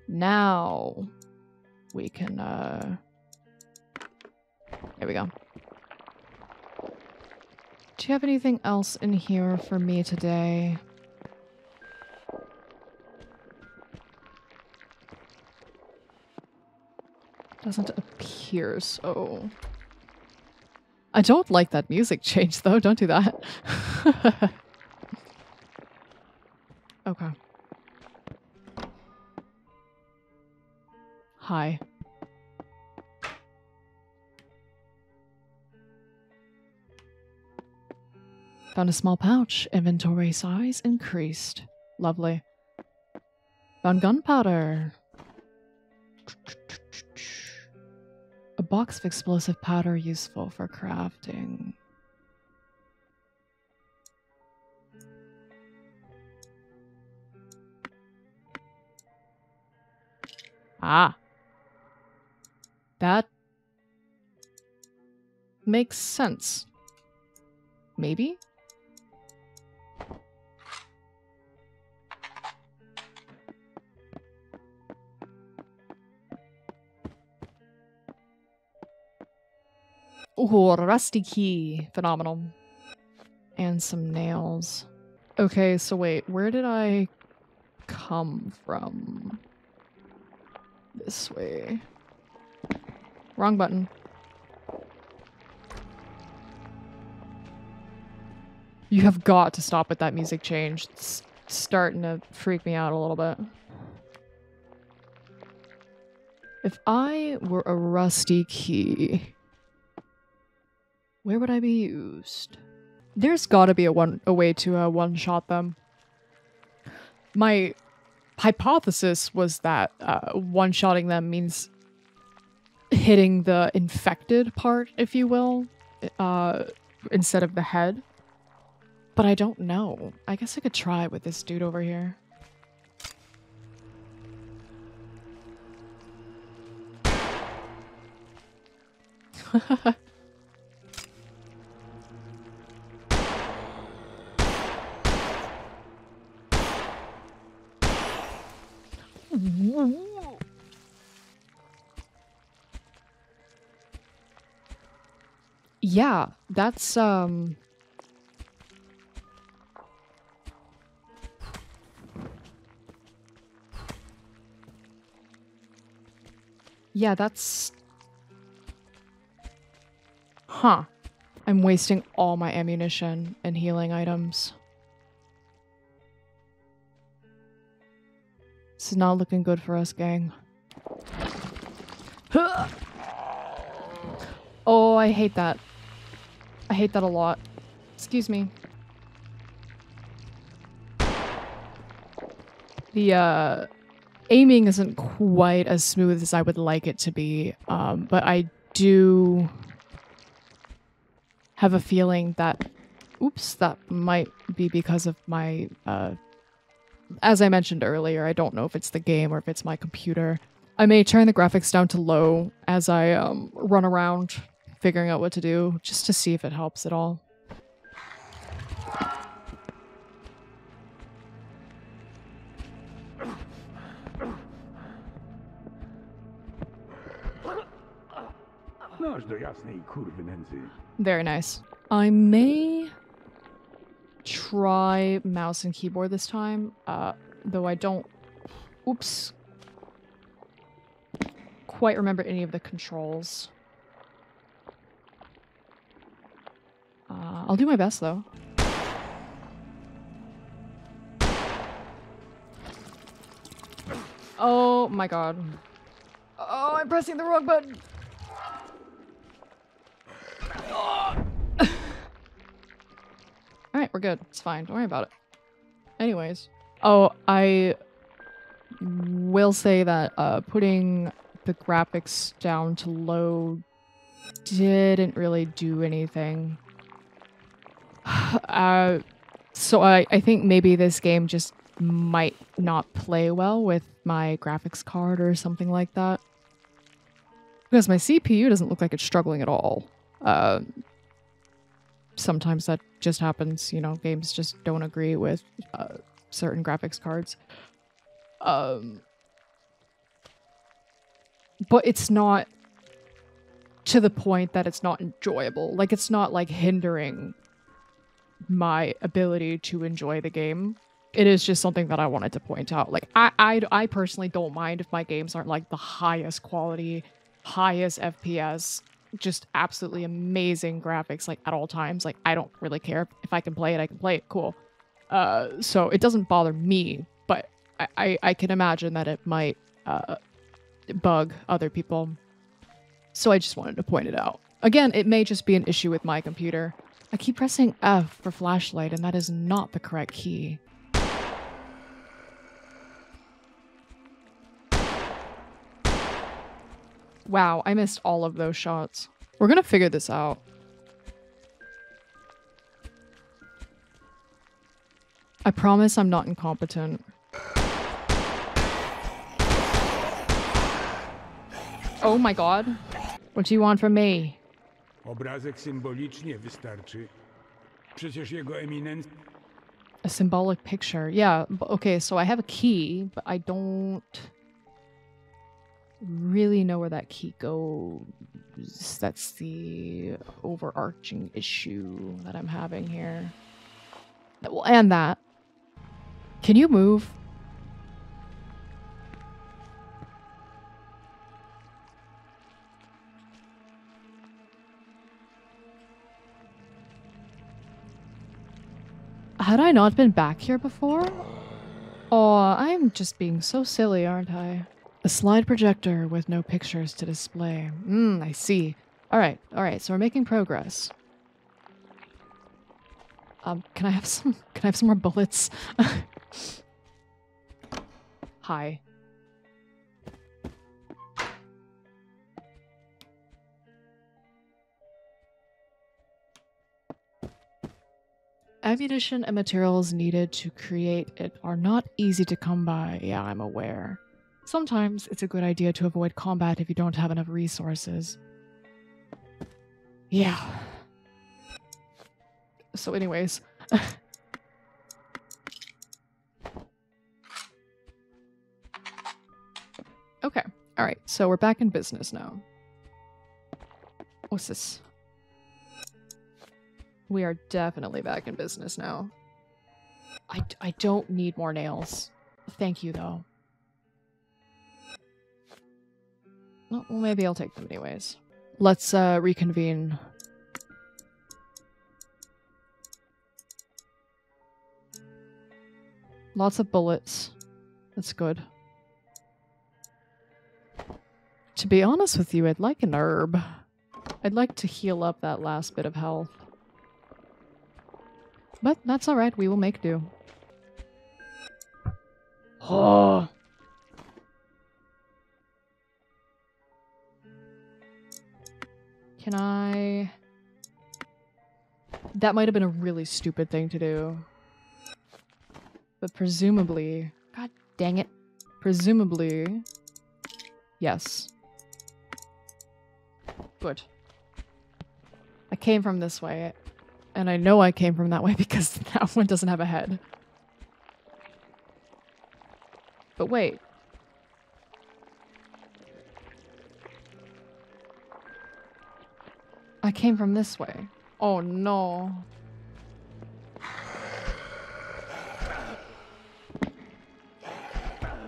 A: Now... we can, There we go. Do you have anything else in here for me today? Doesn't appear so. I don't like that music change, though. Don't do that. Okay. Hi. Found a small pouch. Inventory size increased. Lovely. Found gunpowder. A box of explosive powder useful for crafting. Ah. That makes sense. Maybe? Ooh, rusty key. Phenomenal. And some nails. Okay, so wait, where did I come from? This way. Wrong button. You have got to stop with that music change. It's starting to freak me out a little bit. If I were a rusty key, where would I be used? There's gotta be a way to one-shot them. My hypothesis was that one-shotting them means hitting the infected part, if you will, instead of the head. But I don't know. I guess I could try with this dude over here. Yeah, that's Yeah, that's... Huh. I'm wasting all my ammunition and healing items. This is not looking good for us, gang. Oh, I hate that. I hate that a lot. Excuse me. The, aiming isn't quite as smooth as I would like it to be, but I do have a feeling that, oops, that might be because of my, as I mentioned earlier, I don't know if it's the game or if it's my computer. I may turn the graphics down to low as I, run around figuring out what to do, just to see if it helps at all.
B: Noż do jasnej kurwy nędzy.
A: Very nice. I may try mouse and keyboard this time, though I don't, oops, quite remember any of the controls. I'll do my best though. Oh my god. Oh, I'm pressing the wrong button. Alright, we're good. It's fine. Don't worry about it. Anyways. Oh, I will say that putting the graphics down to low didn't really do anything. So I think maybe this game just might not play well with my graphics card or something like that. Because my CPU doesn't look like it's struggling at all. Sometimes that just happens, you know, games just don't agree with certain graphics cards. But it's not to the point that it's not enjoyable. Like, it's not like hindering my ability to enjoy the game. It is just something that I wanted to point out. Like, I personally don't mind if my games aren't like the highest quality, highest FPS, just absolutely amazing graphics, like at all times. Like, I don't really care. If I can play it, I can play it. Cool. So it doesn't bother me, but I can imagine that it might bug other people. So I just wanted to point it out. Again, it may just be an issue with my computer. I keep pressing F for flashlight, and that is not the correct key. Wow, I missed all of those shots. We're gonna figure this out. I promise I'm not incompetent. Oh my god. What do you want from me?
B: Obrazek symbolicznie wystarczy. Przecież jego eminencja...
A: A symbolic picture. Yeah, okay, so I have a key, but I don't really know where that key goes. That's the overarching issue that I'm having here. Well, and that. Can you move? Had I not been back here before? Oh, I'm just being so silly, aren't I? A slide projector with no pictures to display. I see. Alright, so we're making progress. Can I have some more bullets? Hi. Ammunition and materials needed to create it are not easy to come by. Yeah, I'm aware. Sometimes it's a good idea to avoid combat if you don't have enough resources. Yeah. So anyways. Okay. Alright, so we're back in business now. What's this? We are definitely back in business now. I don't need more nails. Thank you, though. Well, maybe I'll take them anyways. Let's reconvene. Lots of bullets. That's good. To be honest with you, I'd like an herb. I'd like to heal up that last bit of health. But that's alright, we will make do. Oh. Can I... That might have been a really stupid thing to do. But presumably... God dang it. Presumably... Yes. Good. I came from this way. And I know I came from that way because that one doesn't have a head. But wait. I came from this way. Oh no.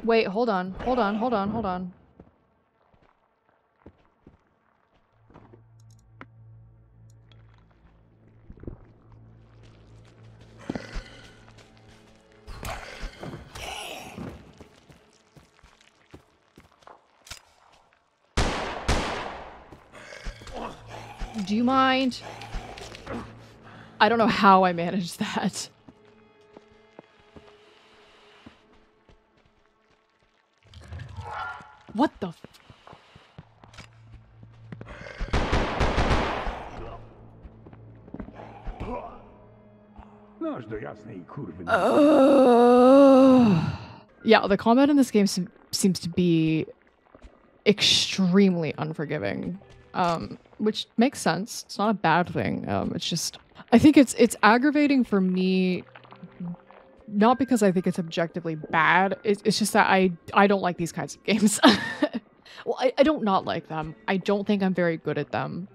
A: Wait, hold on. Hold on, hold on, hold on. Do you mind? I don't know how I managed that. What the f-
B: Noż do jasnej kurwy.
A: Yeah, the combat in this game seems to be extremely unforgiving. Which makes sense. It's not a bad thing. It's just I think it's aggravating for me, not because I think it's objectively bad. It's just that I don't like these kinds of games. Well, I don't not like them. I don't think I'm very good at them.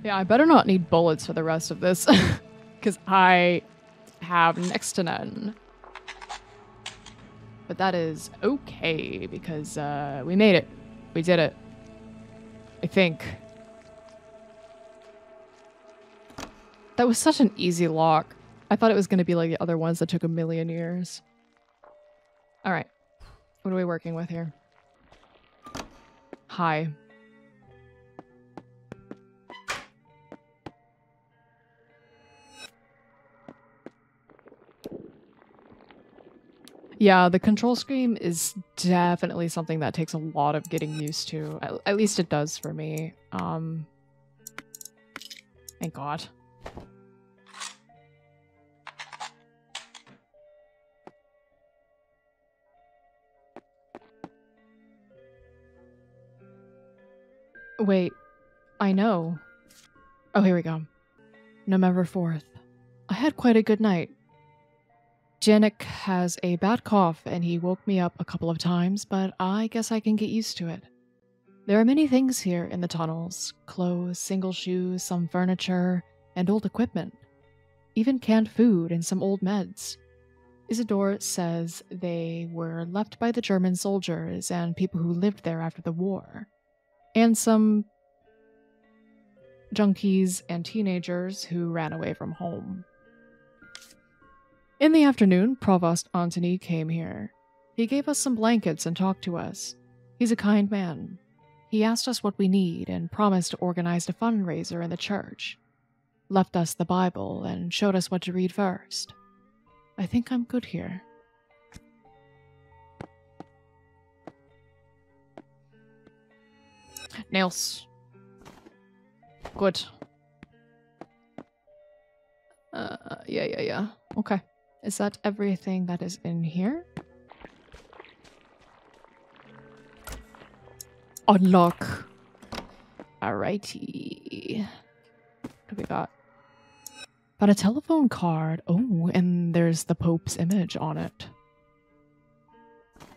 A: Yeah, I better not need bullets for the rest of this, because I have next to none. But that is okay, because we made it. We did it. I think. That was such an easy lock. I thought it was going to be like the other ones that took a million years. Alright. What are we working with here? Hi. Yeah, the control scheme is definitely something that takes a lot of getting used to. At least it does for me. Thank God. Wait, I know. Oh, here we go. November 4th. I had quite a good night. Janik has a bad cough and he woke me up a couple of times, but I guess I can get used to it. There are many things here in the tunnels. Clothes, single shoes, some furniture, and old equipment. Even canned food and some old meds. Isidore says they were left by the German soldiers and people who lived there after the war. And some junkies and teenagers who ran away from home. In the afternoon, Provost Antony came here. He gave us some blankets and talked to us. He's a kind man. He asked us what we need and promised to organize a fundraiser in the church. Left us the Bible and showed us what to read first. I think I'm good here. Nails. Good. Yeah. Okay. Is that everything that is in here? Unlock. Alrighty. What do we got? But a telephone card. Oh, and there's the Pope's image on it.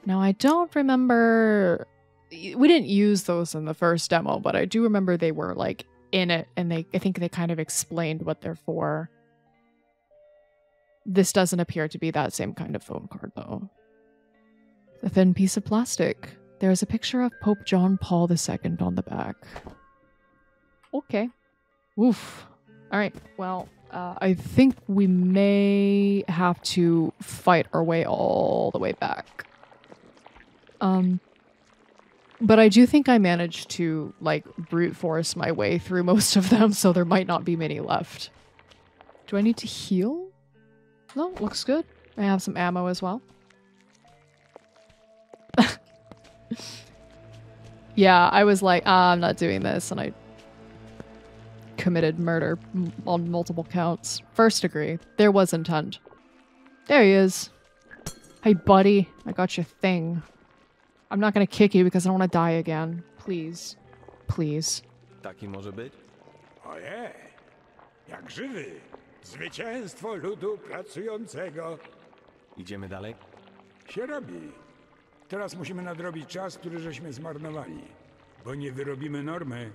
A: Now, I don't remember... We didn't use those in the first demo, but I do remember they were, like, in it, and I think they kind of explained what they're for. This doesn't appear to be that same kind of phone card, though. A thin piece of plastic. There's a picture of Pope John Paul II on the back. Okay. Oof. Alright, well, I think we may have to fight our way all the way back. But I do think I managed to, like, brute force my way through most of them, so there might not be many left. Do I need to heal? No, looks good. I have some ammo as well. Yeah, I was like, I'm not doing this, and I committed murder on multiple counts. First degree. There was intent. There he is. Hey, buddy. I got your thing. I'm not gonna kick you because I don't want to die again. Please. Please.
C: Taki może być?
B: Ojej, jak żywy. Zwycięstwo ludu pracującego.
C: Idziemy dalej?
B: Się robi. Teraz musimy nadrobić czas, który żeśmy zmarnowali. Bo nie wyrobimy normy.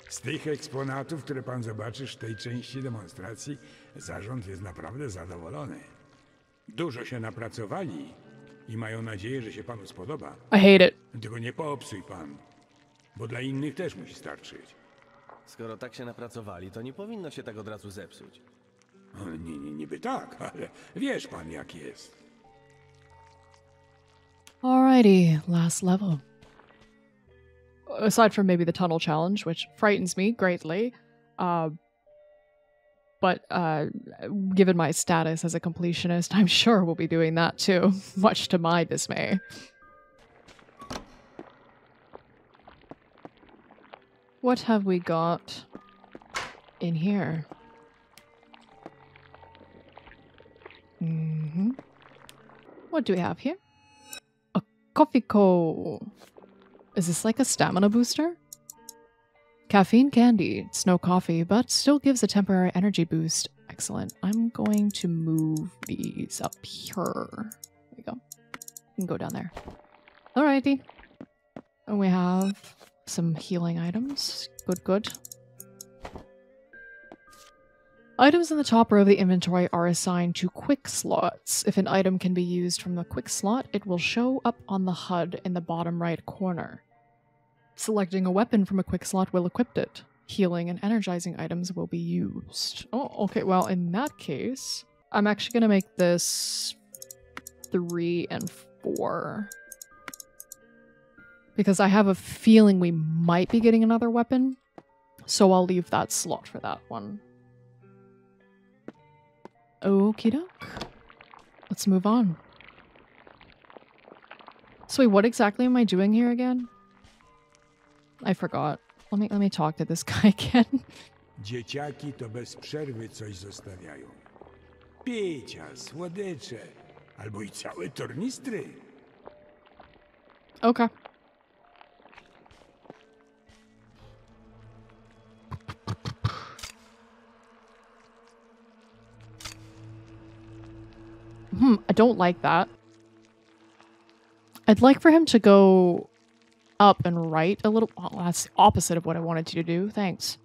B: Z tych eksponatów, które pan zobaczysz w tej części demonstracji, zarząd jest naprawdę zadowolony. Dużo się napracowali i mają nadzieję, że się panu spodoba.
A: I hate it.
B: Tylko nie popsuj pan, bo dla innych też musi starczyć.
C: Skoro tak się napracowali, to nie powinno się tak od razu zepsuć.
B: Niby tak, ale wiesz pan jak jest.
A: Alrighty, last level. Aside from maybe the tunnel challenge, which frightens me greatly, but given my status as a completionist, I'm sure we'll be doing that too, much to my dismay. What have we got in here? What do we have here? A coffee co. Is this like a stamina booster? Caffeine candy. It's no coffee, but still gives a temporary energy boost. Excellent. I'm going to move these up here. There we go. You can go down there. Alrighty. And we have some healing items. Good, good. Items in the top row of the inventory are assigned to quick slots. If an item can be used from the quick slot, it will show up on the HUD in the bottom right corner. Selecting a weapon from a quick slot will equip it. Healing and energizing items will be used. Oh, okay, well, in that case, I'm actually going to make this 3 and 4. Because I have a feeling we might be getting another weapon, so I'll leave that slot for that one. Okie doke. Let's move on. So wait, what exactly am I doing here again? I forgot. Let me talk to this guy again.
B: Dzieciaki to bez przerwy coś zostawiają. Picia, słodycze, albo i całe tornistry.
A: Okay. I don't like that. I'd like for him to go up and right a little. Oh, that's the opposite of what I wanted you to do. Thanks.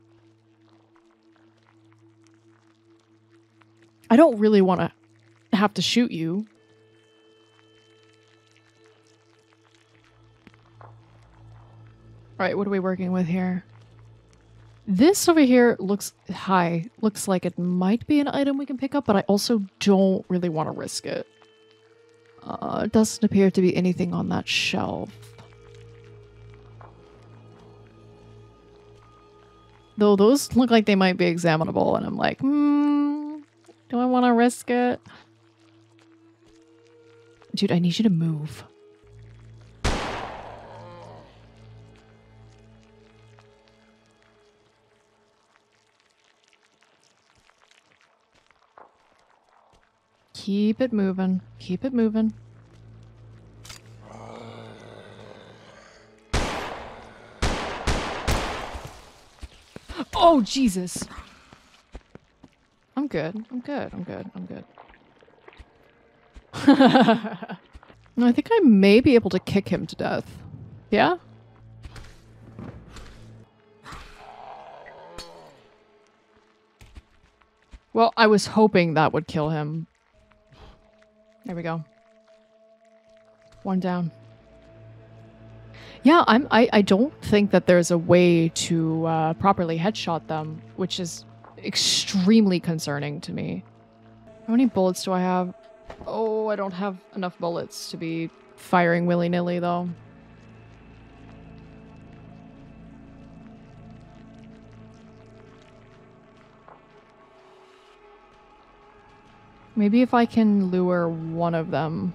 A: I don't really want to have to shoot you. Alright, what are we working with here? This over here looks like it might be an item we can pick up, but I also don't really want to risk it. It doesn't appear to be anything on that shelf. Though those look like they might be examinable, and I'm like, do I want to risk it? Dude, I need you to move. Keep it moving. Keep it moving. Oh, Jesus. I'm good. I'm good. I'm good. I'm good. I think I may be able to kick him to death. Yeah? Well, I was hoping that would kill him. There we go. One down. Yeah, I don't think that there's a way to properly headshot them, which is extremely concerning to me. How many bullets do I have? Oh, I don't have enough bullets to be firing willy-nilly, though. Maybe if I can lure one of them.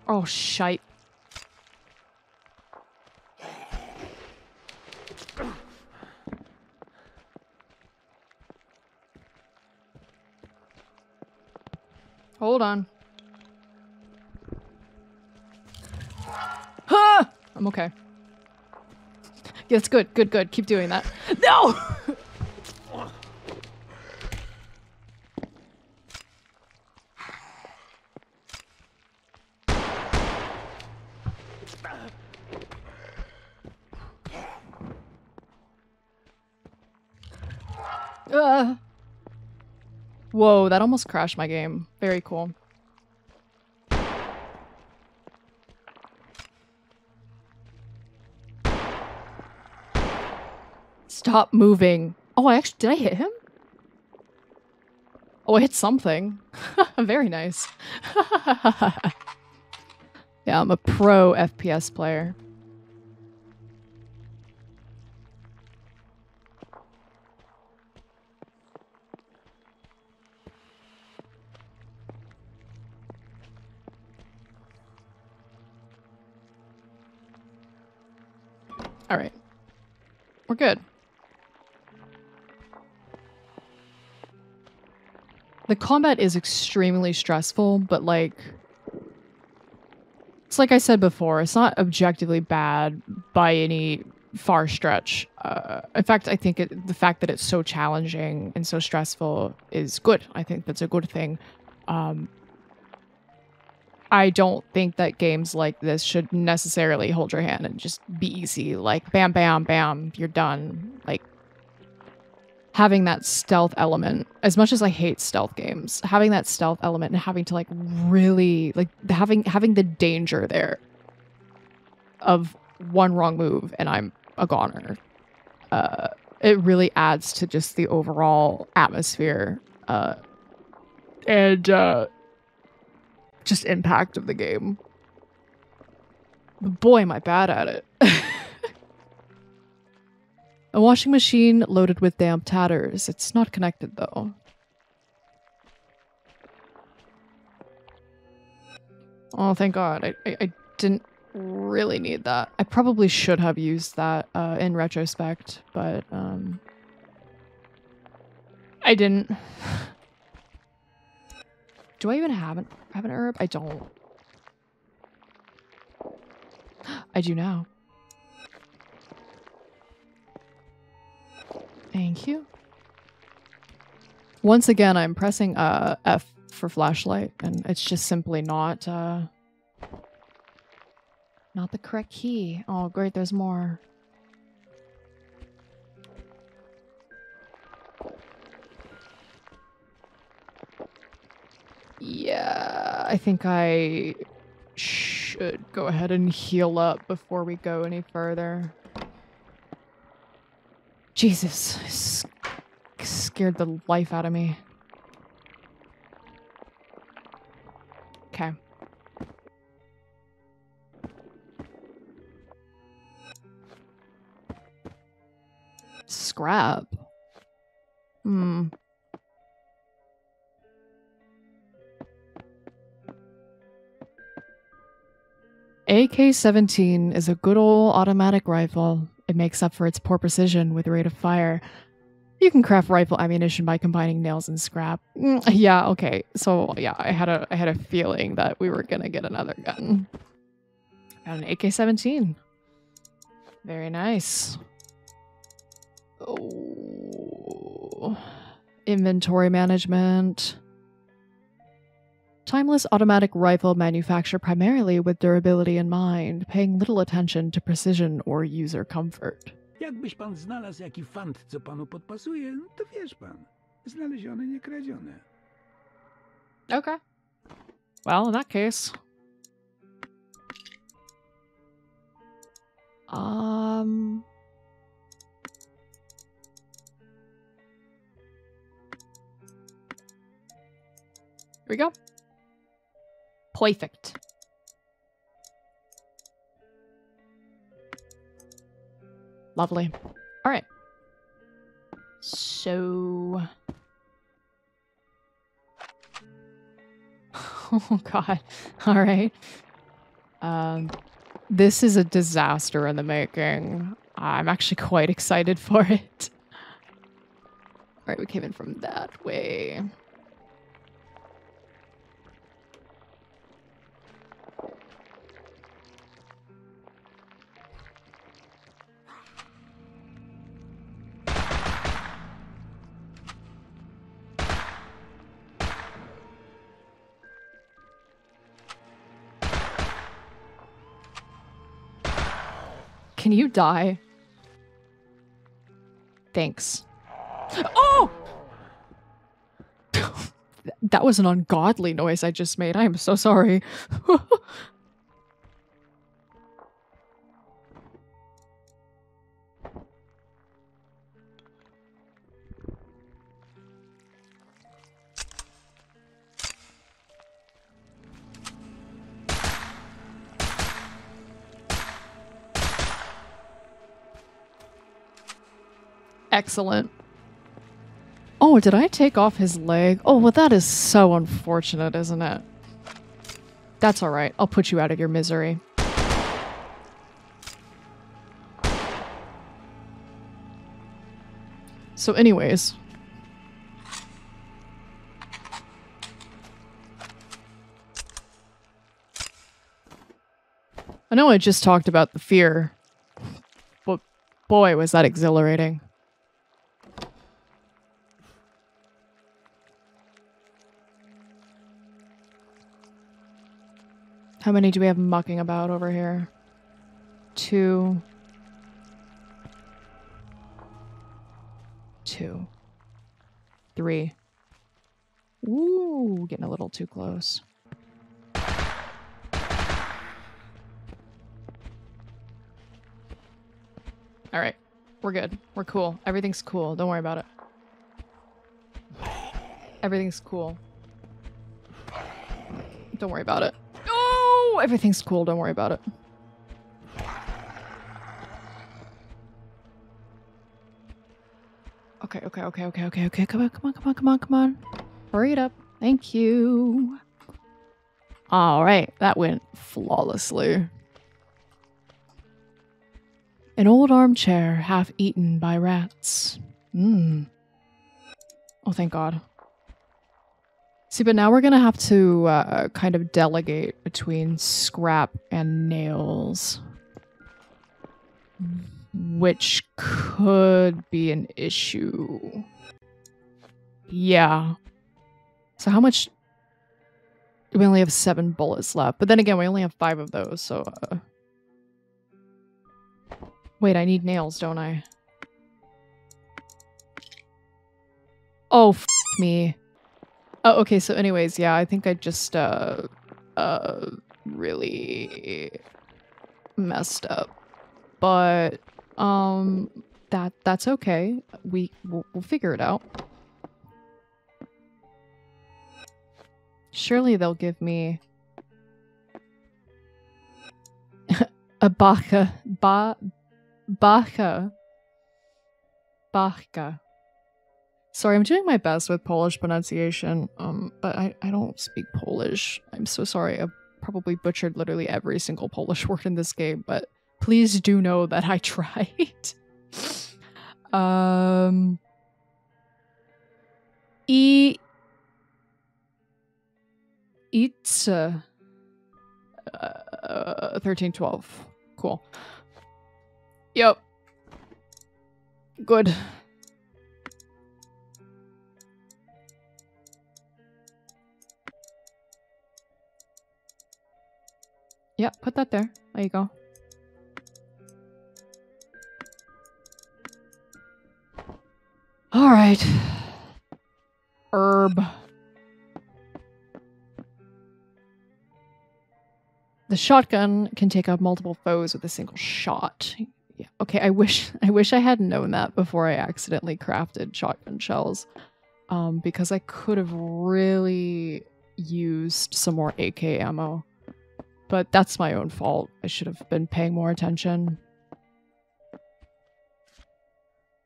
A: Oh, shite. Hold on. Ah! I'm okay. Yeah, it's good, good, good. Keep doing that. No! Whoa, that almost crashed my game. Very cool. Stop moving. Oh, did I hit him? Oh, I hit something. Very nice. Yeah, I'm a pro FPS player. All right. We're good. The combat is extremely stressful, but like... It's like I said before, it's not objectively bad by any far stretch. In fact, I think the fact that it's so challenging and so stressful is good. I think that's a good thing. I don't think that games like this should necessarily hold your hand and just be easy. Like, bam, bam, bam, you're done. Like, having that stealth element, as much as I hate stealth games, having that stealth element and having to like really like having the danger there of one wrong move and I'm a goner. It really adds to just the overall atmosphere and just impact of the game. But boy, am I bad at it. A washing machine loaded with damp tatters. It's not connected, though. Oh, thank God. I didn't really need that. I probably should have used that in retrospect, but I didn't. Do I even have an herb? I don't. I do now. Thank you. Once again, I'm pressing F for flashlight, and it's just simply not the correct key. Oh, great, there's more. Yeah, I think I should go ahead and heal up before we go any further. Jesus, scared the life out of me. Okay. Scrap. AK-17 is a good old automatic rifle. It makes up for its poor precision with rate of fire. You can craft rifle ammunition by combining nails and scrap. Yeah, okay. So yeah, I had a feeling that we were gonna get another gun. Got an AK-17. Very nice. Oh. Inventory management. Timeless automatic rifle manufactured primarily with durability in mind, paying little attention to precision or user comfort.
B: Jakbyś pan znalazł jaki fant, co panu podpasuje, to wiesz pan. Znalezione, nie kradzione.
A: Okay. Well, in that case. Here we go. Perfect. Lovely. All right. So... Oh god. All right. This is a disaster in the making. I'm actually quite excited for it. All right, we came in from that way. Can you die? Thanks. Oh! That was an ungodly noise I just made. I am so sorry. Excellent. Oh, did I take off his leg? Oh, well, that is so unfortunate, isn't it? That's all right. I'll put you out of your misery. So anyways. I know I just talked about the fear, but boy, was that exhilarating. How many do we have mucking about over here? 2. 2. 3. Ooh, getting a little too close. All right, we're good. We're cool. Everything's cool. Don't worry about it. Everything's cool. Don't worry about it. Oh, everything's cool. Don't worry about it. Okay. Come on. Hurry it up. Thank you. All right, that went flawlessly. An old armchair half eaten by rats. Oh, thank God. See, but now we're gonna have to kind of delegate between scrap and nails. Which could be an issue. Yeah. So how much... We only have 7 bullets left. But then again, we only have 5 of those, so... Wait, I need nails, don't I? Oh, f me. Oh, okay, so anyways, yeah, I think I just, really messed up. But, that's okay. We'll figure it out. Surely they'll give me... a baka. Baka. Sorry, I'm doing my best with Polish pronunciation, but I don't speak Polish. I'm so sorry. I've probably butchered literally every single Polish word in this game, but please do know that I tried. It's 1312. Cool. Yep. Good. Yep, put that there. There you go. All right. Herb. The shotgun can take out multiple foes with a single shot. Yeah. Okay, I wish I had known that before I accidentally crafted shotgun shells. Because I could have really used some more AK ammo. But that's my own fault. I should have been paying more attention.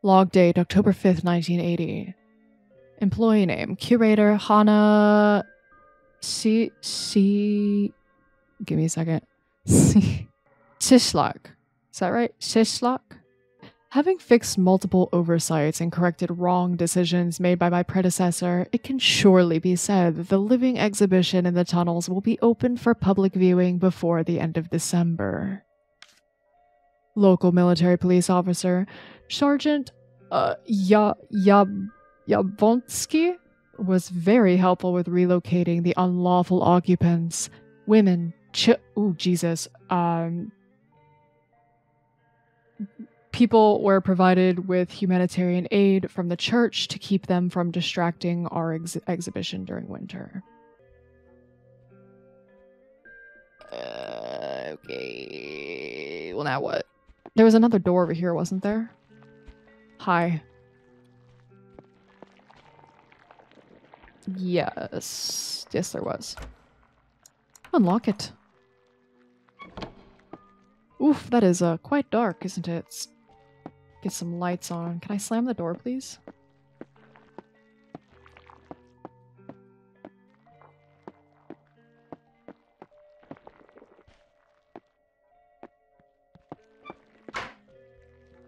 A: Log date, October 5th, 1980. Employee name, Curator Hana Give me a second. Sislak. Is that right? Sislak? Having fixed multiple oversights and corrected wrong decisions made by my predecessor, it can surely be said that the living exhibition in the tunnels will be open for public viewing before the end of December. Local military police officer, Sergeant Yabonsky, was very helpful with relocating the unlawful occupants. Women, people were provided with humanitarian aid from the church to keep them from distracting our exhibition during winter. Okay. Well, now what? There was another door over here, wasn't there? Hi. Yes. Yes, there was. Unlock it. Oof, that is quite dark, isn't it? Let's get some lights on. Can I slam the door, please?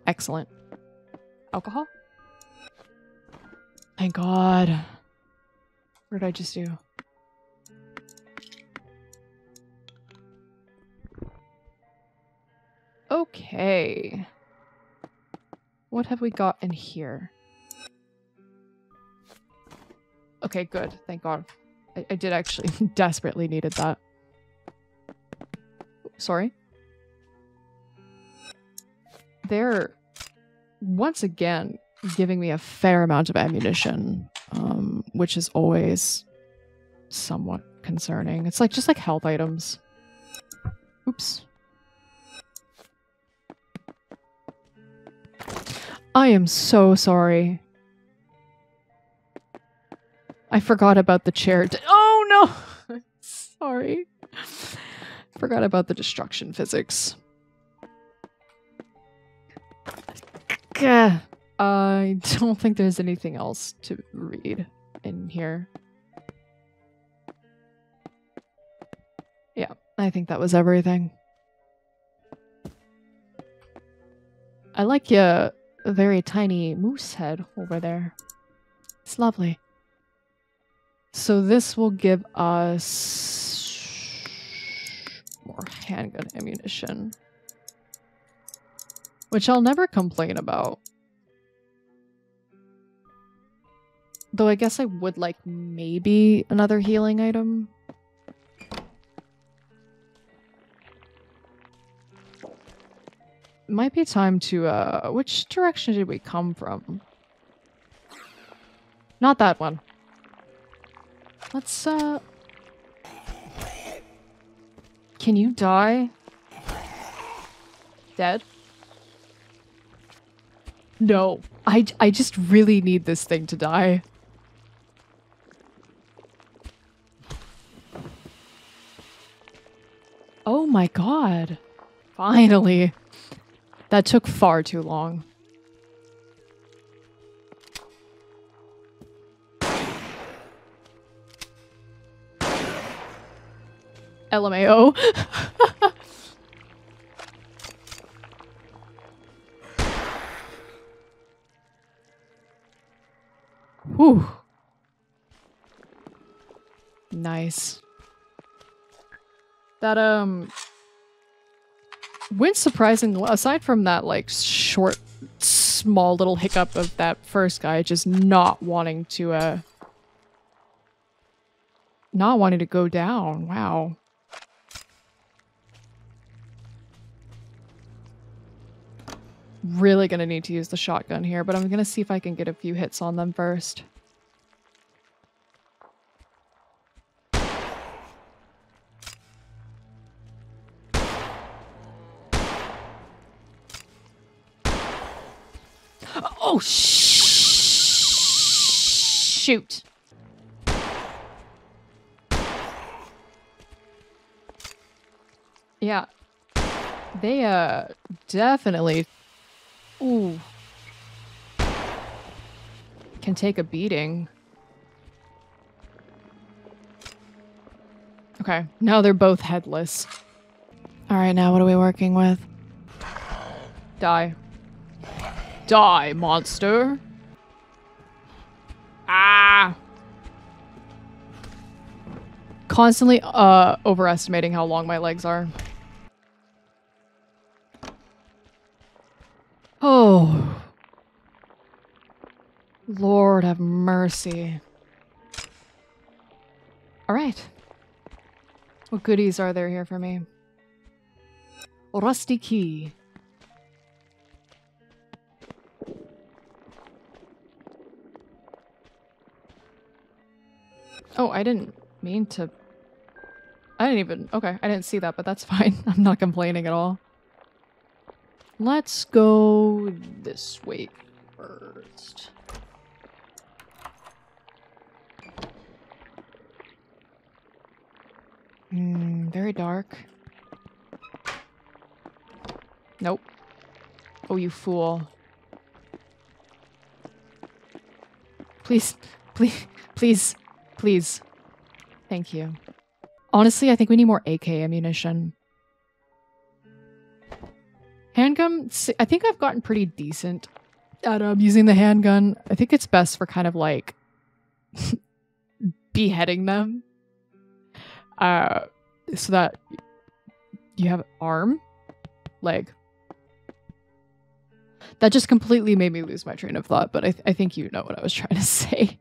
A: Excellent. Alcohol? Thank God. What did I just do? Okay. What have we got in here? Okay, good. Thank God. I did actually desperately needed that. Sorry. They're once again giving me a fair amount of ammunition, which is always somewhat concerning. It's like just like health items. Oops. I am so sorry. I forgot about the chair. Oh no! Sorry. Forgot about the destruction physics. I don't think there's anything else to read in here. Yeah, I think that was everything. I like a very tiny moose head over there. It's lovely. So this will give us more handgun ammunition, which I'll never complain about. Though I guess I would like maybe another healing item. Might be time to, which direction did we come from? Not that one. Let's, can you die? Dead? No. I just really need this thing to die. Oh my God. Finally. That took far too long. LMAO. Whew. Nice. That, went surprisingly, aside from that, like, short, small little hiccup of that first guy just not wanting to go down. Wow. Really gonna need to use the shotgun here, but I'm gonna see if I can get a few hits on them first. Oh, shoot. Yeah. They, definitely... Ooh. Can take a beating. Okay, now they're both headless. Alright, now what are we working with? Die. Die, monster! Ah! Constantly, overestimating how long my legs are. Oh. Lord have mercy. Alright. What goodies are there here for me? Rusty key. Oh, I didn't mean to... Okay, I didn't see that, but that's fine. I'm not complaining at all. Let's go this way first. Very dark. Nope. Oh, you fool. Please, please, please, please. Thank you. Honestly, I think we need more AK ammunition. Handgun, I think I've gotten pretty decent at using the handgun. I think it's best for kind of like beheading them. So that you have arm, leg. That just completely made me lose my train of thought, but I think you know what I was trying to say.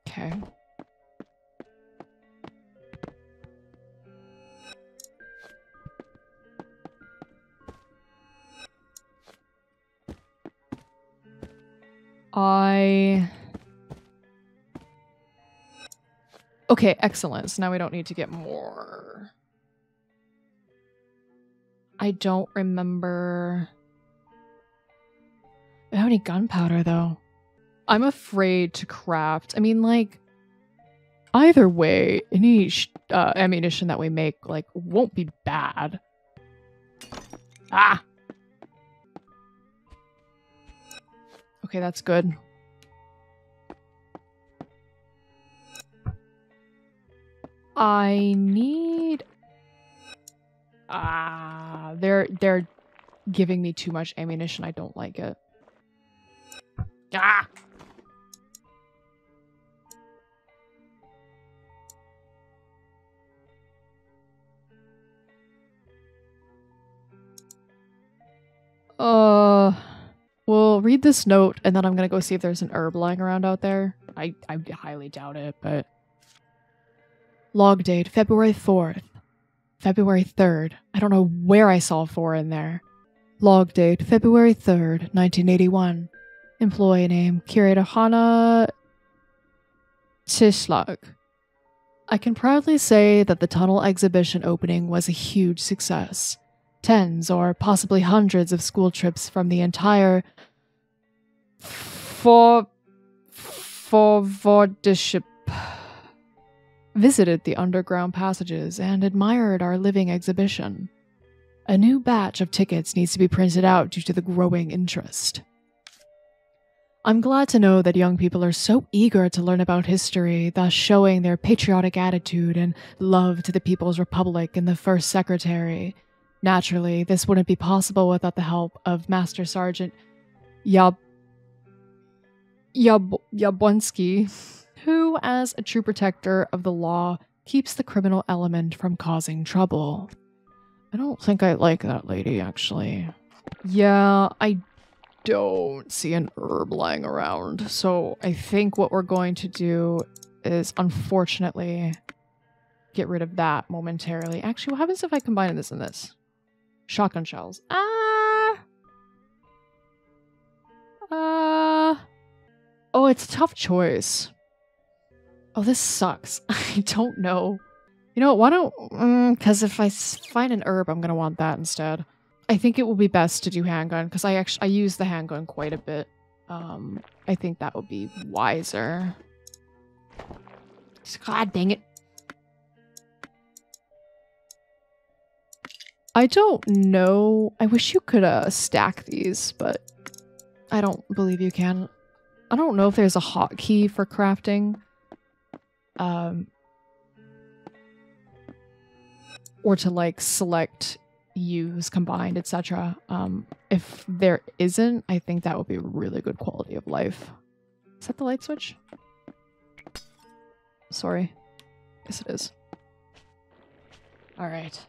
A: Okay. Okay, excellent. So now we don't need to get more. I don't remember... I don't have any gunpowder, though. I'm afraid to craft. I mean, like... Either way, any ammunition that we make, like, won't be bad. Ah! Okay, that's good. I need... they're giving me too much ammunition. I don't like it. Ah! We'll read this note, and then I'm gonna go see if there's an herb lying around out there. I highly doubt it, but... Log date, February 4th. February 3rd. I don't know where I saw 4 in there. Log date, February 3rd, 1981. Employee name, Curator Hana Tischlag. I can proudly say that the tunnel exhibition opening was a huge success. Tens or possibly hundreds of school trips from the entire Vordership visited the underground passages and admired our living exhibition. A new batch of tickets needs to be printed out due to the growing interest. I'm glad to know that young people are so eager to learn about history, thus showing their patriotic attitude and love to the People's Republic and the First Secretary. Naturally, this wouldn't be possible without the help of Master Sergeant Yablonsky. who, as a true protector of the law, keeps the criminal element from causing trouble. I don't think I like that lady, actually. Yeah, I don't see an herb lying around, so I think what we're going to do is, unfortunately, get rid of that momentarily. Actually, what happens if I combine this and this? Shotgun shells. Oh, it's a tough choice. Oh, this sucks. I don't know. You know what, why don't... because if I find an herb, I'm gonna want that instead. I think it will be best to do handgun, because I use the handgun quite a bit. I think that would be wiser. God dang it. I don't know. I wish you could stack these, but I don't believe you can. I don't know if there's a hotkey for crafting. Or to like select, use, combined, etc. If there isn't, I think that would be a really good quality of life. Is that the light switch? Sorry. Yes, it is. Alright.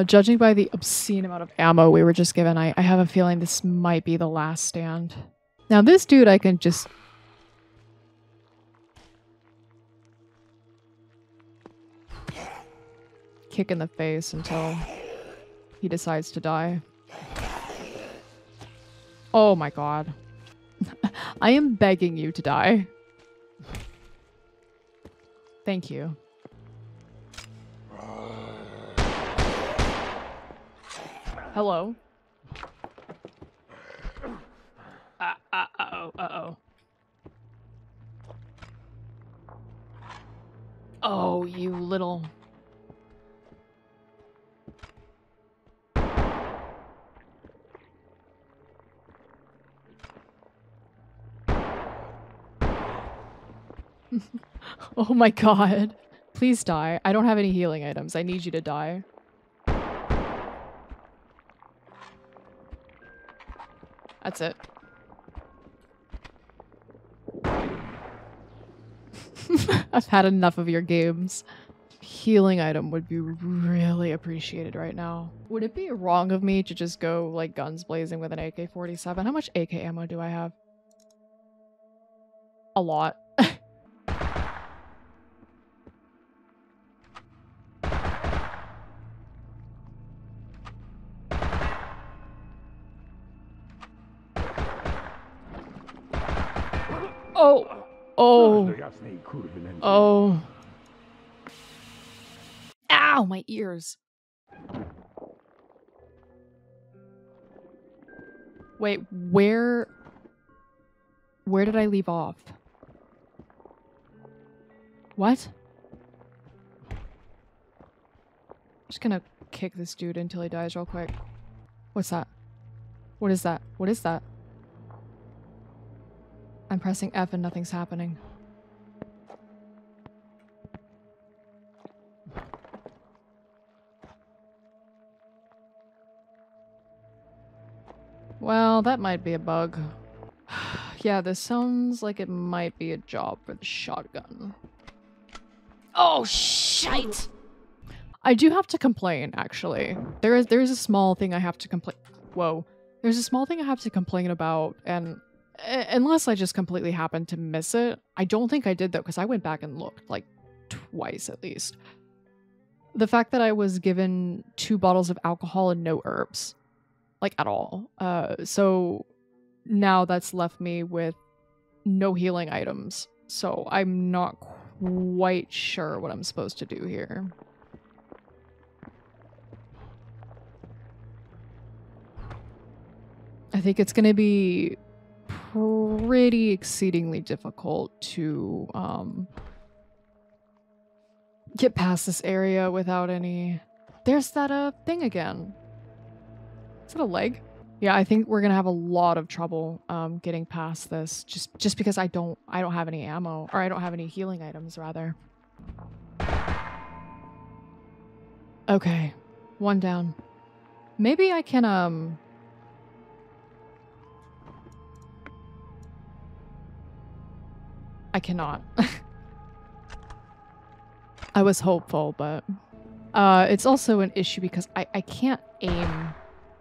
A: Judging by the obscene amount of ammo we were just given, I have a feeling this might be the last stand. Now this dude I can just... kick in the face until he decides to die. Oh my god. I am begging you to die. Thank you. Hello. Uh-oh. Oh, you little... Oh my god. Please die. I don't have any healing items. I need you to die. That's it. I've had enough of your games. Healing item would be really appreciated right now. Would it be wrong of me to just go like guns blazing with an AK-47? How much AK ammo do I have? A lot. Oh! Oh! Oh. Ow, my ears. Wait, where did I leave off? What? I'm just gonna kick this dude until he dies real quick. What's that? What is that? What is that? I'm pressing F and nothing's happening. Well, that might be a bug. Yeah, this sounds like it might be a job for the shotgun. Oh, shite! I do have to complain, actually. There is a small thing I have to complain. Whoa. There's a small thing I have to complain about, and unless I just completely happened to miss it. I don't think I did, though, because I went back and looked, like, twice at least. The fact that I was given 2 bottles of alcohol and no herbs. Like, at all. So now that's left me with no healing items. So I'm not quite sure what I'm supposed to do here. I think it's going to be pretty exceedingly difficult to get past this area without any... There's that thing again. Is that a leg? Yeah, I think we're gonna have a lot of trouble getting past this just because I don't have any ammo, or I don't have any healing items rather. Okay, 1 down. Maybe I can I cannot. I was hopeful, but it's also an issue because I can't aim.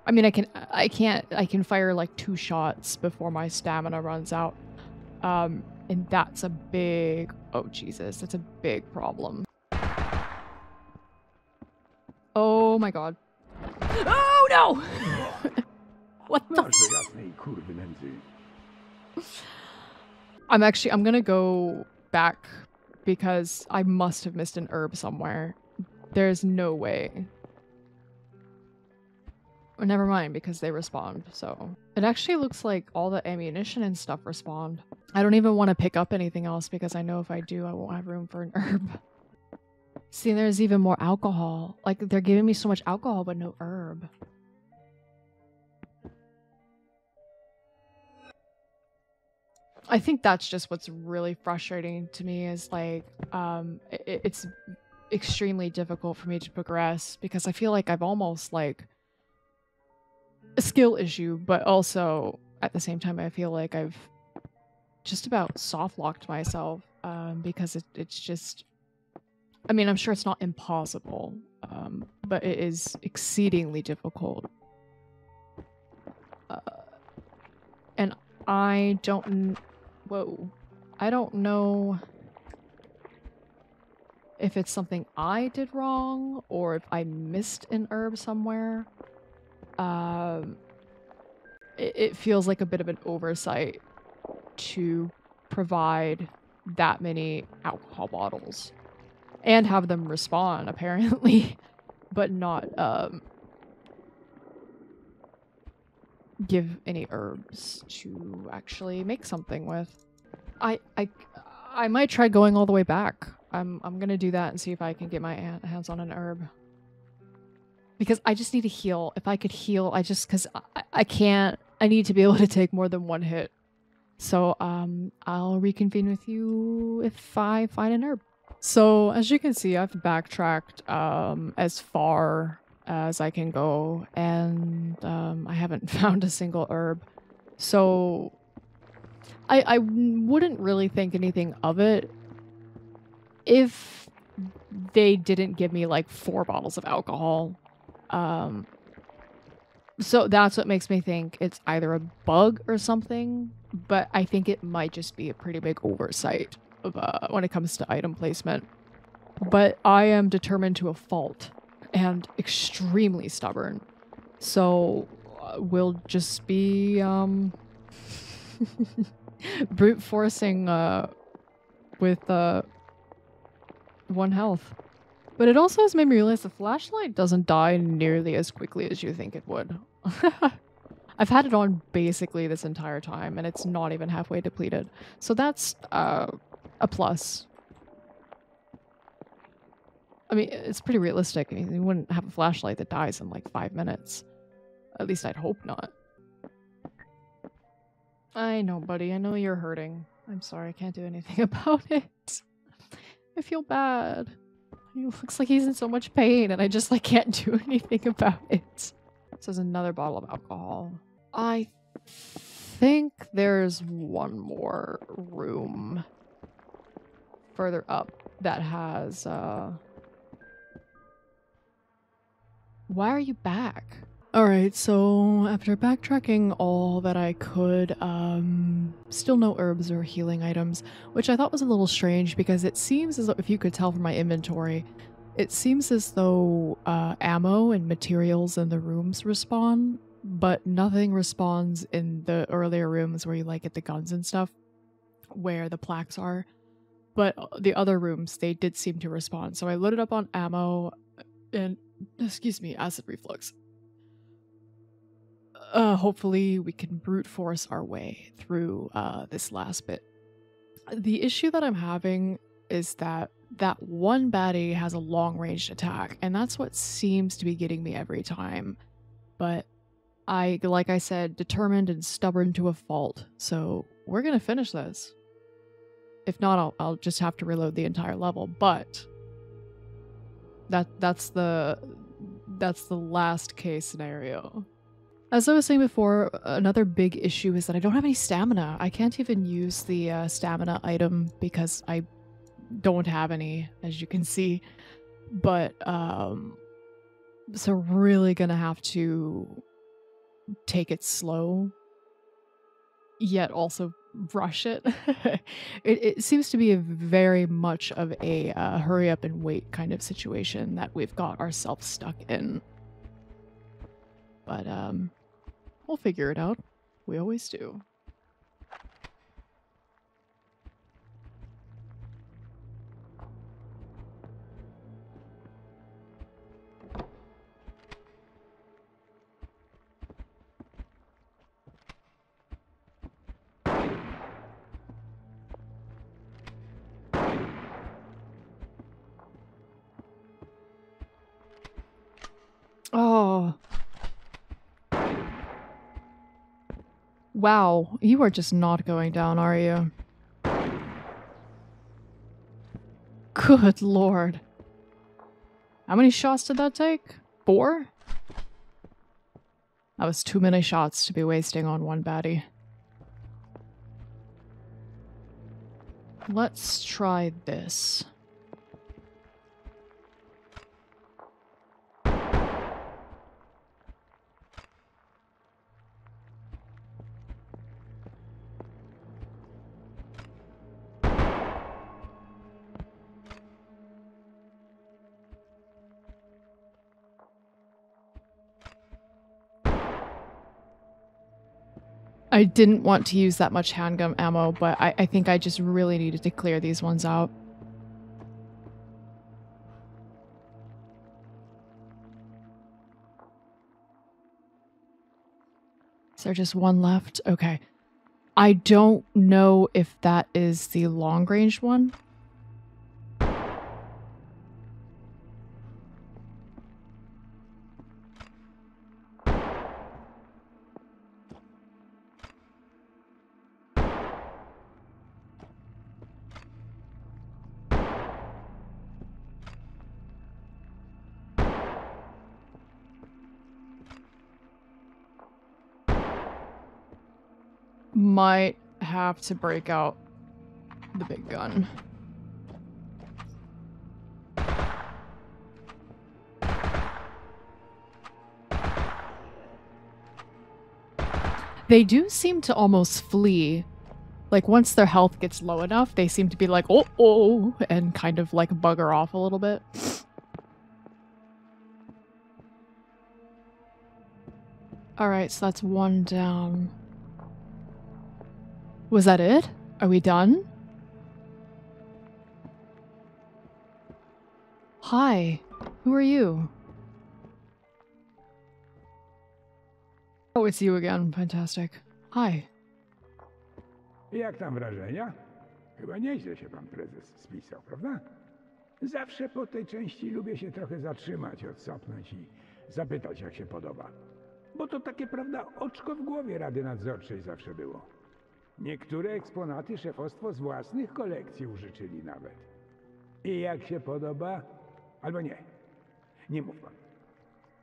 A: I mean, I can fire like 2 shots before my stamina runs out. And that's a big, oh Jesus, that's a big problem. Oh my god. Oh no! What the? I'm gonna go back because I must have missed an herb somewhere. There's no way. Or never mind, because they respawn, so. It actually looks like all the ammunition and stuff respawned. I don't even want to pick up anything else because I know if I do, I won't have room for an herb. See, there's even more alcohol. Like, they're giving me so much alcohol, but no herb. I think that's just what's really frustrating to me is, like, it's extremely difficult for me to progress because I feel like I've almost, like, a skill issue, but also at the same time I feel like I've just about soft locked myself because it's just, I mean, I'm sure it's not impossible, but it is exceedingly difficult. And I don't know if it's something I did wrong or if I missed an herb somewhere. It feels like a bit of an oversight to provide that many alcohol bottles and have them respawn, apparently, but not give any herbs to actually make something with. I might try going all the way back. I'm gonna do that and see if I can get my hands on an herb. Because I just need to heal. If I could heal, because I can't. I need to be able to take more than 1 hit. So I'll reconvene with you if I find an herb. So as you can see, I've backtracked as far as I can go, and I haven't found a single herb. So I wouldn't really think anything of it if they didn't give me like 4 bottles of alcohol. So that's what makes me think it's either a bug or something, but I think it might just be a pretty big oversight of, when it comes to item placement. But I am determined to a fault and extremely stubborn, so we'll just be brute forcing with 1 health. But it also has made me realize the flashlight doesn't die nearly as quickly as you think it would. I've had it on basically this entire time, and it's not even halfway depleted. So that's a plus. I mean, it's pretty realistic. I mean, you wouldn't have a flashlight that dies in like 5 minutes. At least I'd hope not. I know, buddy. I know you're hurting. I'm sorry, I can't do anything about it. I feel bad. He looks like he's in so much pain, and I just like can't do anything about it. This is another bottle of alcohol. I think there's one more room further up that has Why are you back? Alright, so after backtracking all that I could, still no herbs or healing items, which I thought was a little strange because it seems as though, if you could tell from my inventory, it seems as though ammo and materials in the rooms respawn, but nothing respawns in the earlier rooms where you like get the guns and stuff, where the plaques are. But the other rooms, they did seem to respawn. So I loaded up on ammo and, excuse me, acid reflux. Hopefully we can brute force our way through this last bit. The issue that I'm having is that one baddie has a long-range attack, and that's what seems to be getting me every time. But like I said, determined and stubborn to a fault, so we're gonna finish this. If not, I'll just have to reload the entire level, but that's the last case scenario. As I was saying before, another big issue is that I don't have any stamina. I can't even use the stamina item because I don't have any, as you can see. But, so really gonna have to take it slow, yet also rush it. It seems to be a very much of a hurry up and wait kind of situation that we've got ourselves stuck in. But, we'll figure it out. We always do. Oh. Wow, you are just not going down, are you? Good lord. How many shots did that take? 4? That was too many shots to be wasting on one baddie. Let's try this. I didn't want to use that much handgun ammo, but I think I just really needed to clear these ones out. Is there just one left? Okay. I don't know if that is the long-range one. Might have to break out the big gun. They do seem to almost flee. Like, once their health gets low enough, they seem to be like, oh, and kind of like bugger off a little bit. Alright, so that's one down. Was that it? Are we done? Hi, who are you? Oh, it's you again. Fantastic. Hi.
B: Jak tam wrażenia? Chyba nieźle się pan prezes spisał, prawda? Zawsze po tej części lubię się trochę zatrzymać, odsapnąć i zapytać, jak się podoba. Bo to takie, prawda, oczko w głowie Rady Nadzorczej zawsze było. Niektóre eksponaty szefostwo z własnych kolekcji użyczyli nawet. I jak się podoba? Albo nie. Nie mów pan.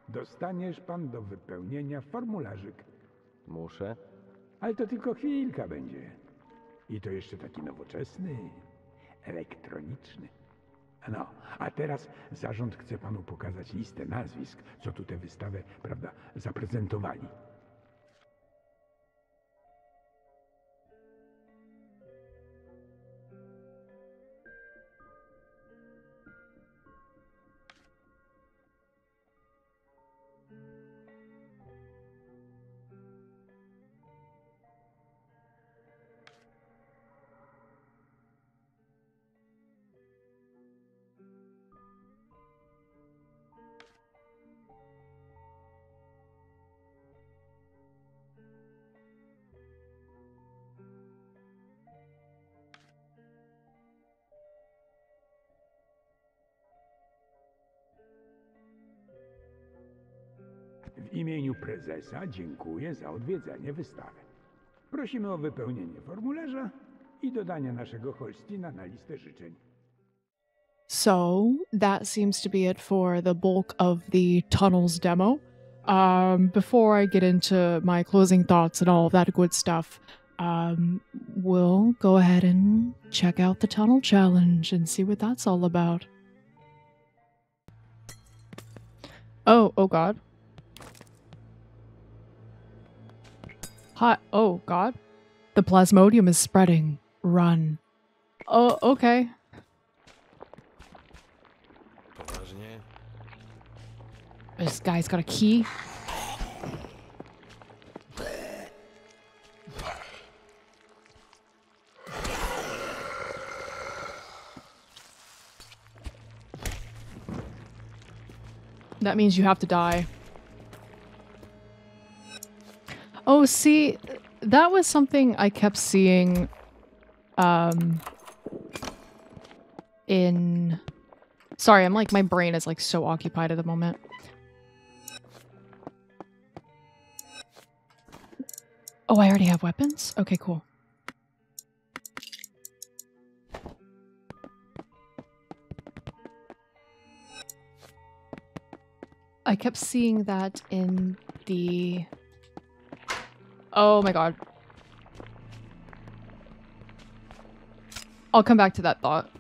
B: Dostaniesz pan do wypełnienia formularzyk.
C: Muszę?
B: Ale to tylko chwilka będzie. I to jeszcze taki nowoczesny, elektroniczny. No, a teraz zarząd chce panu pokazać listę nazwisk, co tu tę wystawę, prawda, zaprezentowali. W imieniu prezesa dziękuję za odwiedzenie wystawy. Prosimy o wypełnienie formularza i dodanie naszego Holstina na listę życzeń.
A: So, that seems to be it for the bulk of the tunnels demo. before I get into my closing thoughts and all of that good stuff, we'll go ahead and check out the tunnel challenge and see what that's all about. Oh god. Hi, oh god. The plasmodium is spreading. Run. Oh, okay.
C: Poważnie.
A: This guy's got a key. That means you have to die. Oh, see, that was something I kept seeing in... Sorry, I'm like, my brain is like so occupied at the moment. Oh, I already have weapons? Okay, cool. I kept seeing that in the... Oh my god. I'll come back to that thought.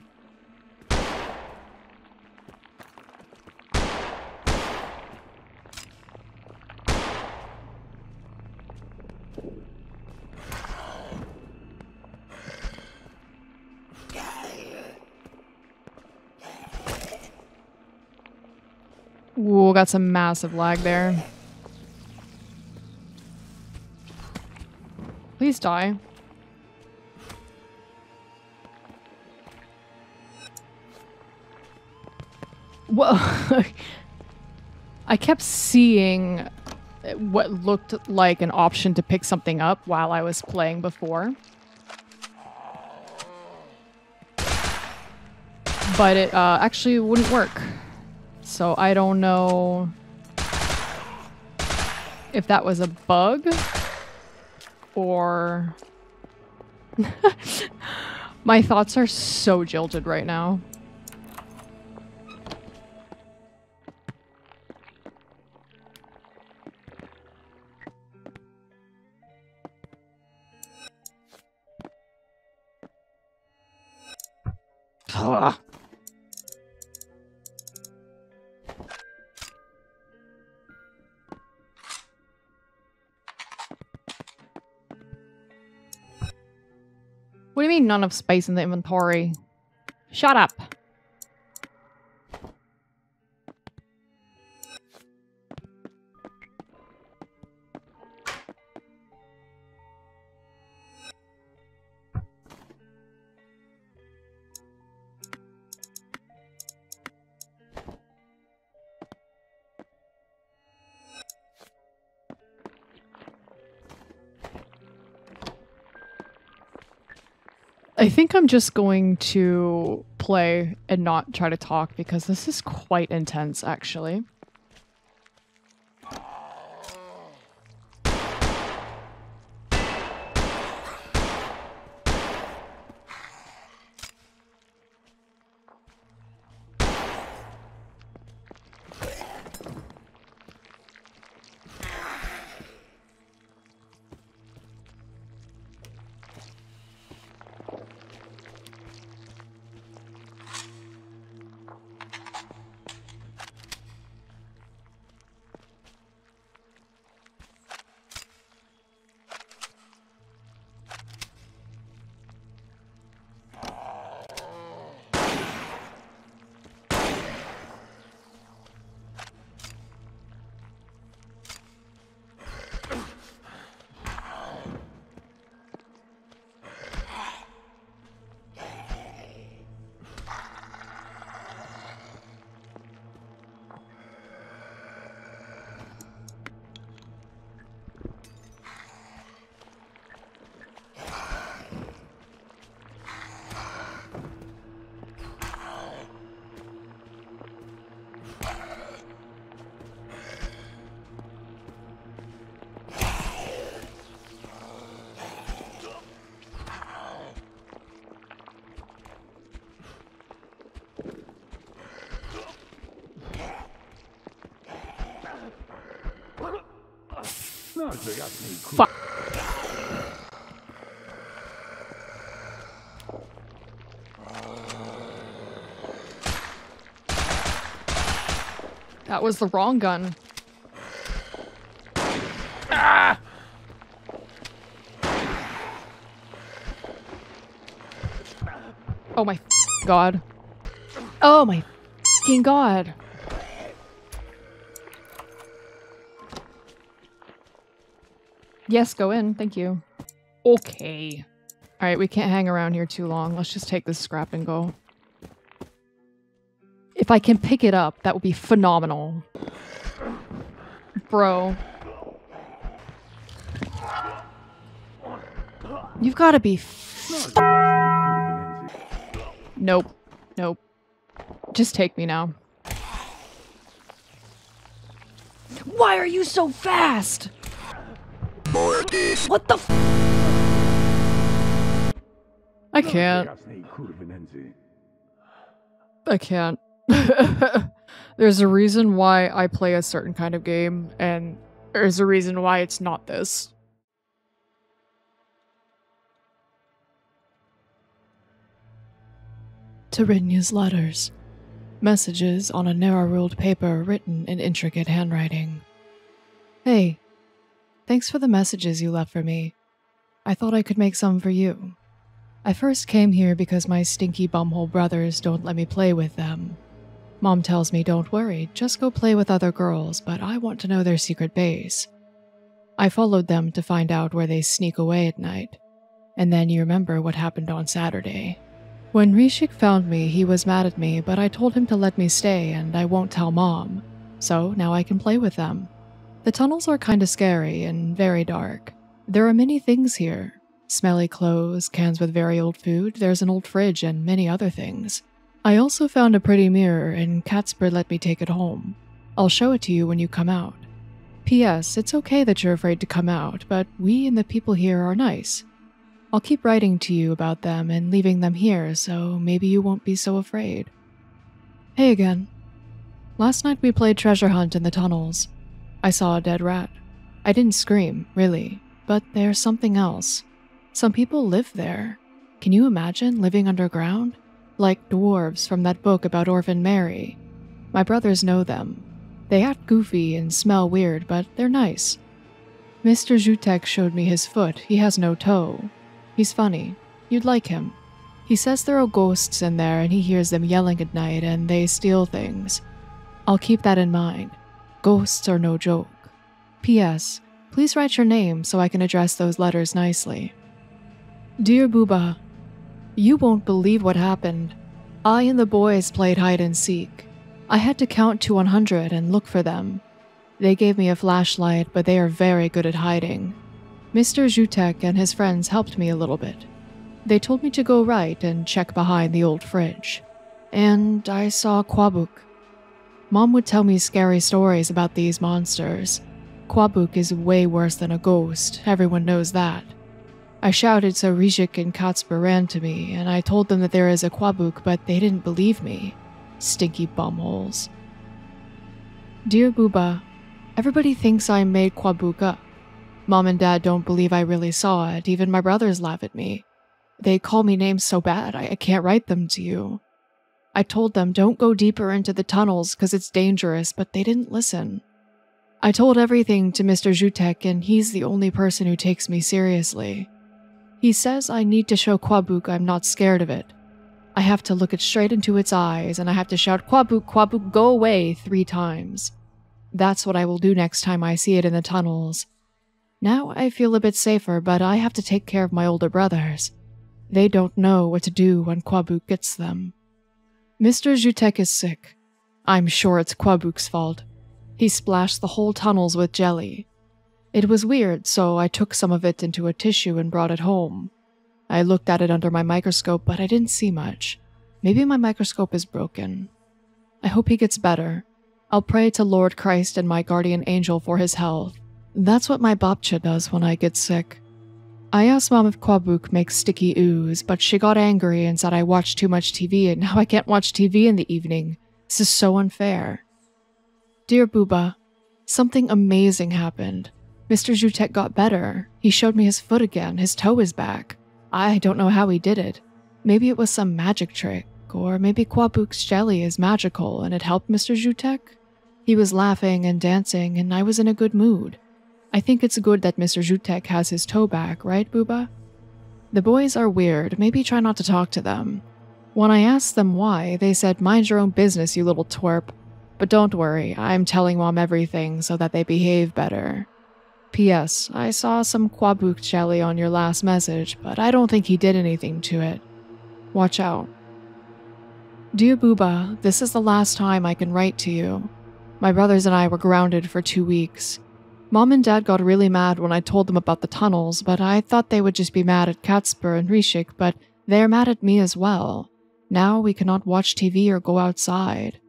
A: Ooh, got some massive lag there. Please die. Whoa. I kept seeing what looked like an option to pick something up while I was playing before. But it actually wouldn't work. So I don't know if that was a bug or... My thoughts are so jilted right now. Ugh. What do you mean none of space in the inventory? Shut up. I think I'm just going to play and not try to talk because this is quite intense, actually. Fuck. That was the wrong gun. Ah! Oh my god. Oh my fucking god. Yes, go in. Thank you. Okay. Alright, we can't hang around here too long. Let's just take this scrap and go. If I can pick it up, that would be phenomenal. Bro. You've got to be Nope. Nope. Just take me now. Why are you so fast? What the f— I can't. I can't. There's a reason why I play a certain kind of game, and there's a reason why it's not this. Terinya's letters. Messages on a narrow-ruled paper written in intricate handwriting. Hey, thanks for the messages you left for me. I thought I could make some for you. I first came here because my stinky bumhole brothers don't let me play with them. Mom tells me don't worry, just go play with other girls, but I want to know their secret base. I followed them to find out where they sneak away at night. And then you remember what happened on Saturday. When Rishik found me, he was mad at me, but I told him to let me stay and I won't tell Mom. So now I can play with them. The tunnels are kinda scary and very dark. There are many things here. Smelly clothes, cans with very old food, there's an old fridge, and many other things. I also found a pretty mirror, and Catsper let me take it home. I'll show it to you when you come out. P.S. It's okay that you're afraid to come out, but we and the people here are nice. I'll keep writing to you about them and leaving them here, so maybe you won't be so afraid. Hey again. Last night we played treasure hunt in the tunnels. I saw a dead rat. I didn't scream, really, but there's something else. Some people live there. Can you imagine living underground? Like dwarves from that book about Orphan Mary. My brothers know them. They act goofy and smell weird, but they're nice. Mr. Zhutek showed me his foot. He has no toe. He's funny. You'd like him. He says there are ghosts in there and he hears them yelling at night and they steal things. I'll keep that in mind. Ghosts are no joke. P.S. Please write your name so I can address those letters nicely. Dear Booba, you won't believe what happened. I and the boys played hide and seek. I had to count to 100 and look for them. They gave me a flashlight, but they are very good at hiding. Mr. Zhutek and his friends helped me a little bit. They told me to go right and check behind the old fridge. And I saw Kwabuk. Mom would tell me scary stories about these monsters. Kwabuk is way worse than a ghost, everyone knows that. I shouted so Rishik and Catsper ran to me, and I told them that there is a Kwabuk, but they didn't believe me. Stinky bumholes. Dear Booba, everybody thinks I made Kwabuk up. Mom and Dad don't believe I really saw it, even my brothers laugh at me. They call me names so bad I can't write them to you. I told them don't go deeper into the tunnels because it's dangerous, but they didn't listen. I told everything to Mr. Zhutek and he's the only person who takes me seriously. He says I need to show Kwabuk I'm not scared of it. I have to look it straight into its eyes and I have to shout Kwabuk, Kwabuk, go away 3 times. That's what I will do next time I see it in the tunnels. Now I feel a bit safer, but I have to take care of my older brothers. They don't know what to do when Kwabuk gets them. Mr. Zhutek is sick. I'm sure it's Kwabuk's fault. He splashed the whole tunnels with jelly. It was weird, so I took some of it into a tissue and brought it home. I looked at it under my microscope, but I didn't see much. Maybe my microscope is broken. I hope he gets better. I'll pray to Lord Christ and my guardian angel for his health. That's what my babcha does when I get sick. I asked Mom if Kwabuk makes sticky ooze, but she got angry and said I watched too much TV and now I can't watch TV in the evening. This is so unfair. Dear Booba, something amazing happened. Mr. Zhutek got better. He showed me his foot again. His toe is back. I don't know how he did it. Maybe it was some magic trick, or maybe Kwabuk's jelly is magical and it helped Mr. Zhutek. He was laughing and dancing, and I was in a good mood. I think it's good that Mr. Zhutek has his toe back, right, Booba? The boys are weird. Maybe try not to talk to them. When I asked them why, they said, "Mind your own business, you little twerp." But don't worry, I'm telling Mom everything so that they behave better. P.S. I saw some Kwabuk jelly on your last message, but I don't think he did anything to it. Watch out. Dear Booba, this is the last time I can write to you. My brothers and I were grounded for 2 weeks. Mom and Dad got really mad when I told them about the tunnels, but I thought they would just be mad at Katspur and Rishik, but they're mad at me as well. Now we cannot watch TV or go outside.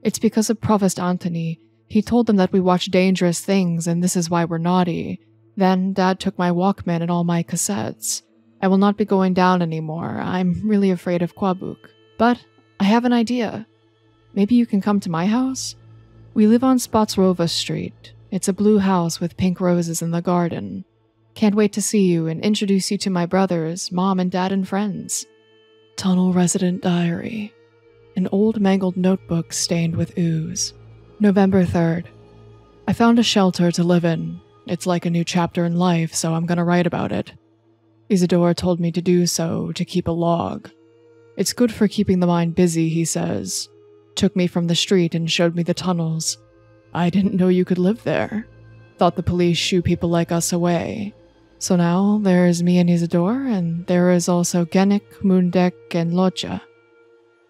A: It's because of Provost Antony. He told them that we watch dangerous things and this is why we're naughty. Then Dad took my Walkman and all my cassettes. I will not be going down anymore. I'm really afraid of Kwabuk. But I have an idea. Maybe you can come to my house? We live on Spotsrova Street. It's a blue house with pink roses in the garden. Can't wait to see you and introduce you to my brothers, Mom and Dad and friends. Tunnel Resident Diary. An old mangled notebook stained with ooze. November 3rd. I found a shelter to live in. It's like a new chapter in life, so I'm gonna write about it. Isidore told me to do so, to keep a log. It's good for keeping the mind busy, he says. Took me from the street and showed me the tunnels. I didn't know you could live there. Thought the police shoo people like us away. So now there's me and Isidore, and there is also Genik, Mundek, and Lodja.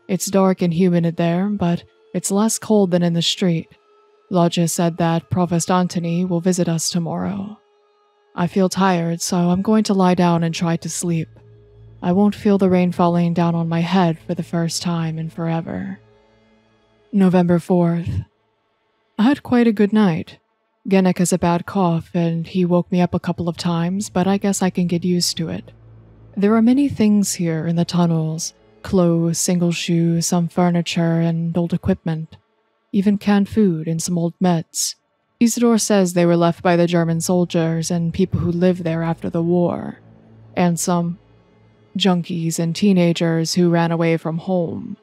A: It's dark and humid there, but it's less cold than in the street. Lodja said that Provost Antony will visit us tomorrow. I feel tired, so I'm going to lie down and try to sleep. I won't feel the rain falling down on my head for the first time in forever. November 4th. I had quite a good night. Genik has a bad cough, and he woke me up a couple of times, but I guess I can get used to it. There are many things here in the tunnels. Clothes, single shoes, some furniture, and old equipment. Even canned food and some old meds. Isidore says they were left by the German soldiers and people who lived there after the war. And some junkies and teenagers who ran away from home.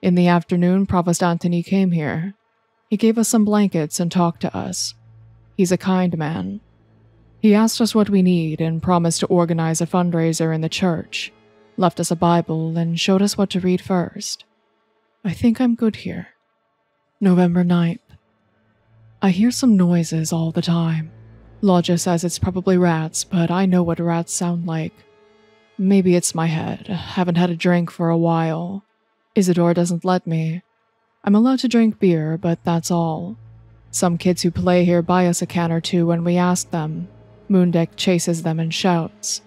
A: In the afternoon, Provost Antony came here. He gave us some blankets and talked to us. He's a kind man. He asked us what we need and promised to organize a fundraiser in the church. Left us a Bible and showed us what to read first. I think I'm good here. November 9th. I hear some noises all the time. Lodja says it's probably rats, but I know what rats sound like. Maybe it's my head. Haven't had a drink for a while. Isidore doesn't let me. I'm allowed to drink beer, but that's all. Some kids who play here buy us a can or two when we ask them. Mundek chases them and shouts.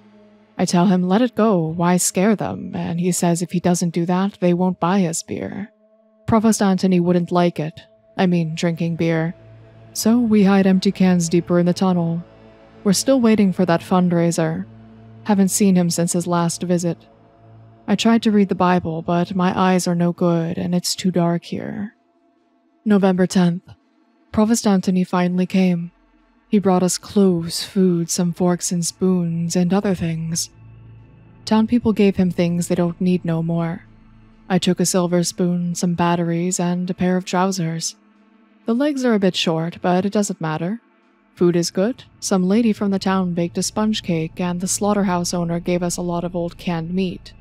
A: I tell him, let it go, why scare them? And he says if he doesn't do that, they won't buy us beer. Provost Antony wouldn't like it. I mean, drinking beer. So we hide empty cans deeper in the tunnel. We're still waiting for that fundraiser. Haven't seen him since his last visit. I tried to read the Bible, but my eyes are no good and it's too dark here. November 10th. Provost Antony finally came. He brought us clothes, food, some forks and spoons, and other things. Town people gave him things they don't need no more. I took a silver spoon, some batteries, and a pair of trousers. The legs are a bit short, but it doesn't matter. Food is good. Some lady from the town baked a sponge cake, and the slaughterhouse owner gave us a lot of old canned meat.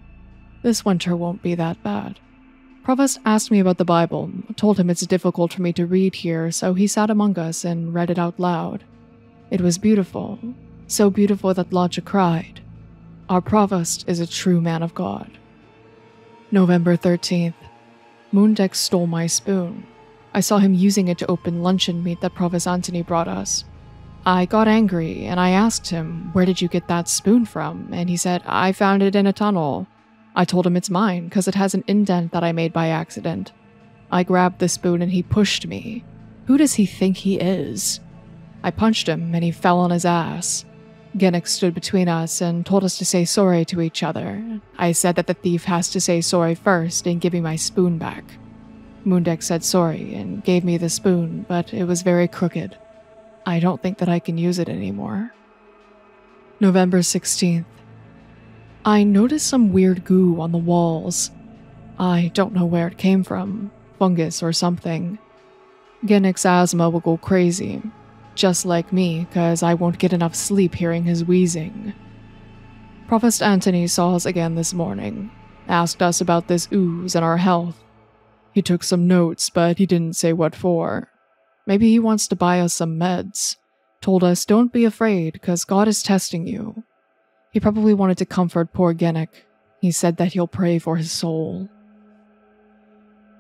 A: This winter won't be that bad. Provost asked me about the Bible, told him it's difficult for me to read here, so he sat among us and read it out loud. It was beautiful, so beautiful that Lodja cried. Our provost is a true man of God. November 13th. Mundek stole my spoon. I saw him using it to open luncheon meat that Provost Antony brought us. I got angry, and I asked him, where did you get that spoon from? And he said, I found it in a tunnel. I told him it's mine, because it has an indent that I made by accident. I grabbed the spoon and he pushed me. Who does he think he is? I punched him and he fell on his ass. Genik stood between us and told us to say sorry to each other. I said that the thief has to say sorry first and give me my spoon back. Mundek said sorry and gave me the spoon, but it was very crooked. I don't think that I can use it anymore. November 16th. I noticed some weird goo on the walls. I don't know where it came from, fungus or something. Gennick's asthma will go crazy, just like me, cause I won't get enough sleep hearing his wheezing. Provost Anthony saw us again this morning, asked us about this ooze and our health. He took some notes, but he didn't say what for. Maybe he wants to buy us some meds. Told us don't be afraid, cause God is testing you. He probably wanted to comfort poor Gennick. He said that he'll pray for his soul.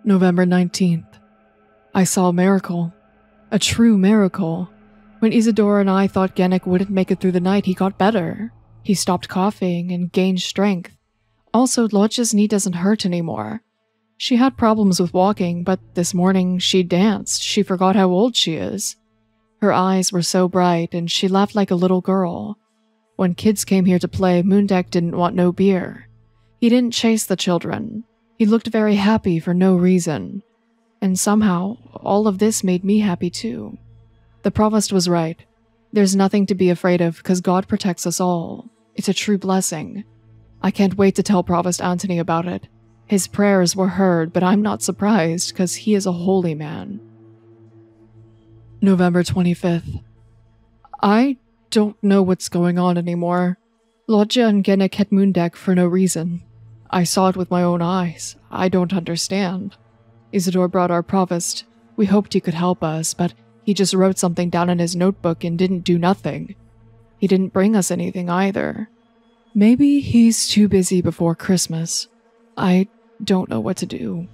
A: November 19th. I saw a miracle. A true miracle. When Isidore and I thought Gennick wouldn't make it through the night, he got better. He stopped coughing and gained strength. Also, Lodge's knee doesn't hurt anymore. She had problems with walking, but this morning she danced. She forgot how old she is. Her eyes were so bright, and she laughed like a little girl. When kids came here to play, Moondeck didn't want no beer. He didn't chase the children. He looked very happy for no reason. And somehow, all of this made me happy too. The provost was right. There's nothing to be afraid of because God protects us all. It's a true blessing. I can't wait to tell Provost Anthony about it. His prayers were heard, but I'm not surprised because he is a holy man. November 25th. I don't know what's going on anymore. Lodja and Gennick hit Moondeck for no reason. I saw it with my own eyes. I don't understand. Isidore brought our provost. We hoped he could help us, but he just wrote something down in his notebook and didn't do nothing. He didn't bring us anything either. Maybe he's too busy before Christmas. I don't know what to do.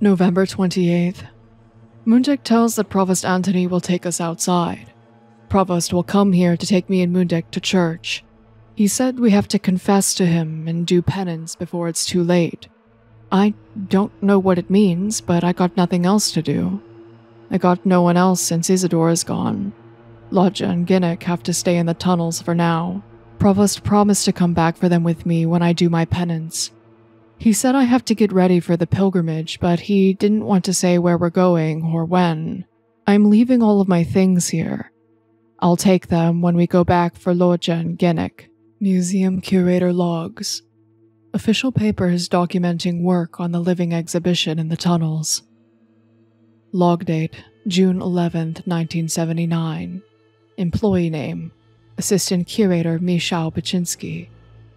A: November 28th. Moondeck tells that Provost Anthony will take us outside. Provost will come here to take me and Moondeck to church. He said we have to confess to him and do penance before it's too late. I don't know what it means, but I got nothing else to do. I got no one else since Isidore is gone. Lodja and Gennick have to stay in the tunnels for now. Provost promised to come back for them with me when I do my penance. He said I have to get ready for the pilgrimage, but he didn't want to say where we're going or when. I'm leaving all of my things here. I'll take them when we go back for Lodja and Gennick. Museum Curator Logs. Official papers documenting work on the living exhibition in the tunnels. Log date, June 11th, 1979. Employee name, Assistant Curator Michał Baczynski.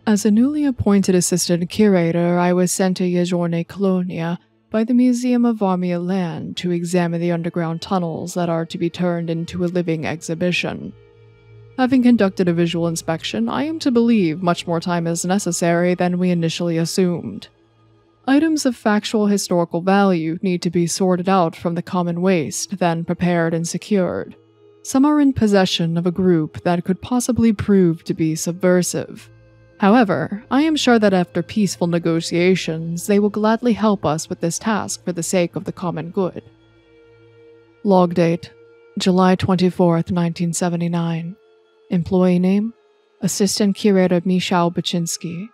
A: As a newly appointed assistant curator, I was sent to Jeziorne Kolonia by the Museum of Varmia Land to examine the underground tunnels that are to be turned into a living exhibition. Having conducted a visual inspection, I am to believe much more time is necessary than we initially assumed. Items of factual historical value need to be sorted out from the common waste, then prepared and secured. Some are in possession of a group that could possibly prove to be subversive. However, I am sure that after peaceful negotiations, they will gladly help us with this task for the sake of the common good. Log date, July 24th, 1979. Employee name, Assistant Curator Michał Baczynski.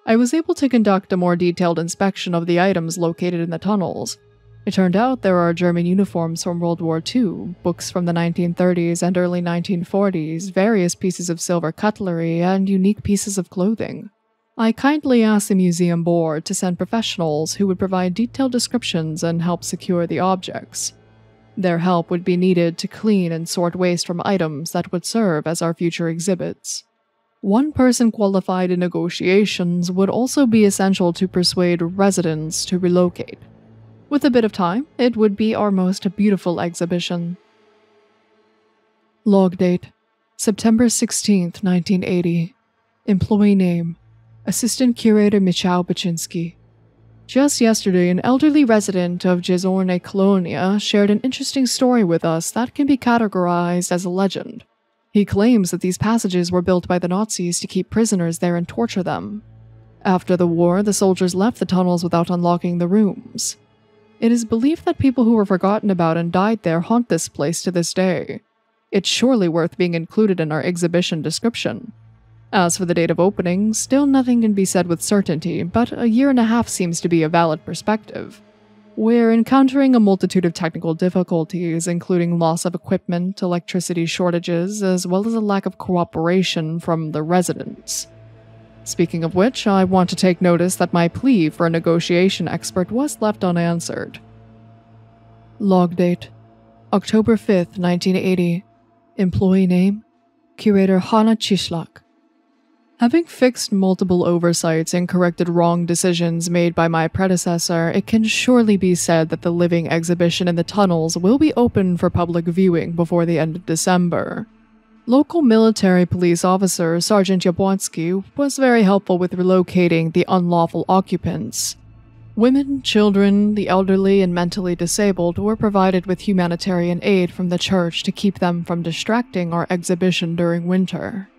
A: I was able to conduct a more detailed inspection of the items located in the tunnels. It turned out there are German uniforms from World War II, books from the 1930s and early 1940s, various pieces of silver cutlery, and unique pieces of clothing. I kindly asked the museum board to send professionals who would provide detailed descriptions and help secure the objects. Their help would be needed to clean and sort waste from items that would serve as our future exhibits. One person qualified in negotiations would also be essential to persuade residents to relocate. With a bit of time, it would be our most beautiful exhibition. Log date, September 16th, 1980. Employee name, Assistant Curator Michał Baczynski. Just yesterday, an elderly resident of Jeziorne Kolonia shared an interesting story with us that can be categorized as a legend. He claims that these passages were built by the Nazis to keep prisoners there and torture them. After the war, the soldiers left the tunnels without unlocking the rooms. It is believed that people who were forgotten about and died there haunt this place to this day. It's surely worth being included in our exhibition description. As for the date of opening, still nothing can be said with certainty, but a year and a half seems to be a valid perspective. We're encountering a multitude of technical difficulties, including loss of equipment, electricity shortages, as well as a lack of cooperation from the residents. Speaking of which, I want to take notice that my plea for a negotiation expert was left unanswered. Log date: October 5th, 1980. Employee name: Curator Hanna Chislak. Having fixed multiple oversights and corrected wrong decisions made by my predecessor, it can surely be said that the living exhibition in the tunnels will be open for public viewing before the end of December. Local military police officer Sergeant Jablonski was very helpful with relocating the unlawful occupants. Women, children, the elderly, and mentally disabled were provided with humanitarian aid from the church to keep them from distracting our exhibition during winter.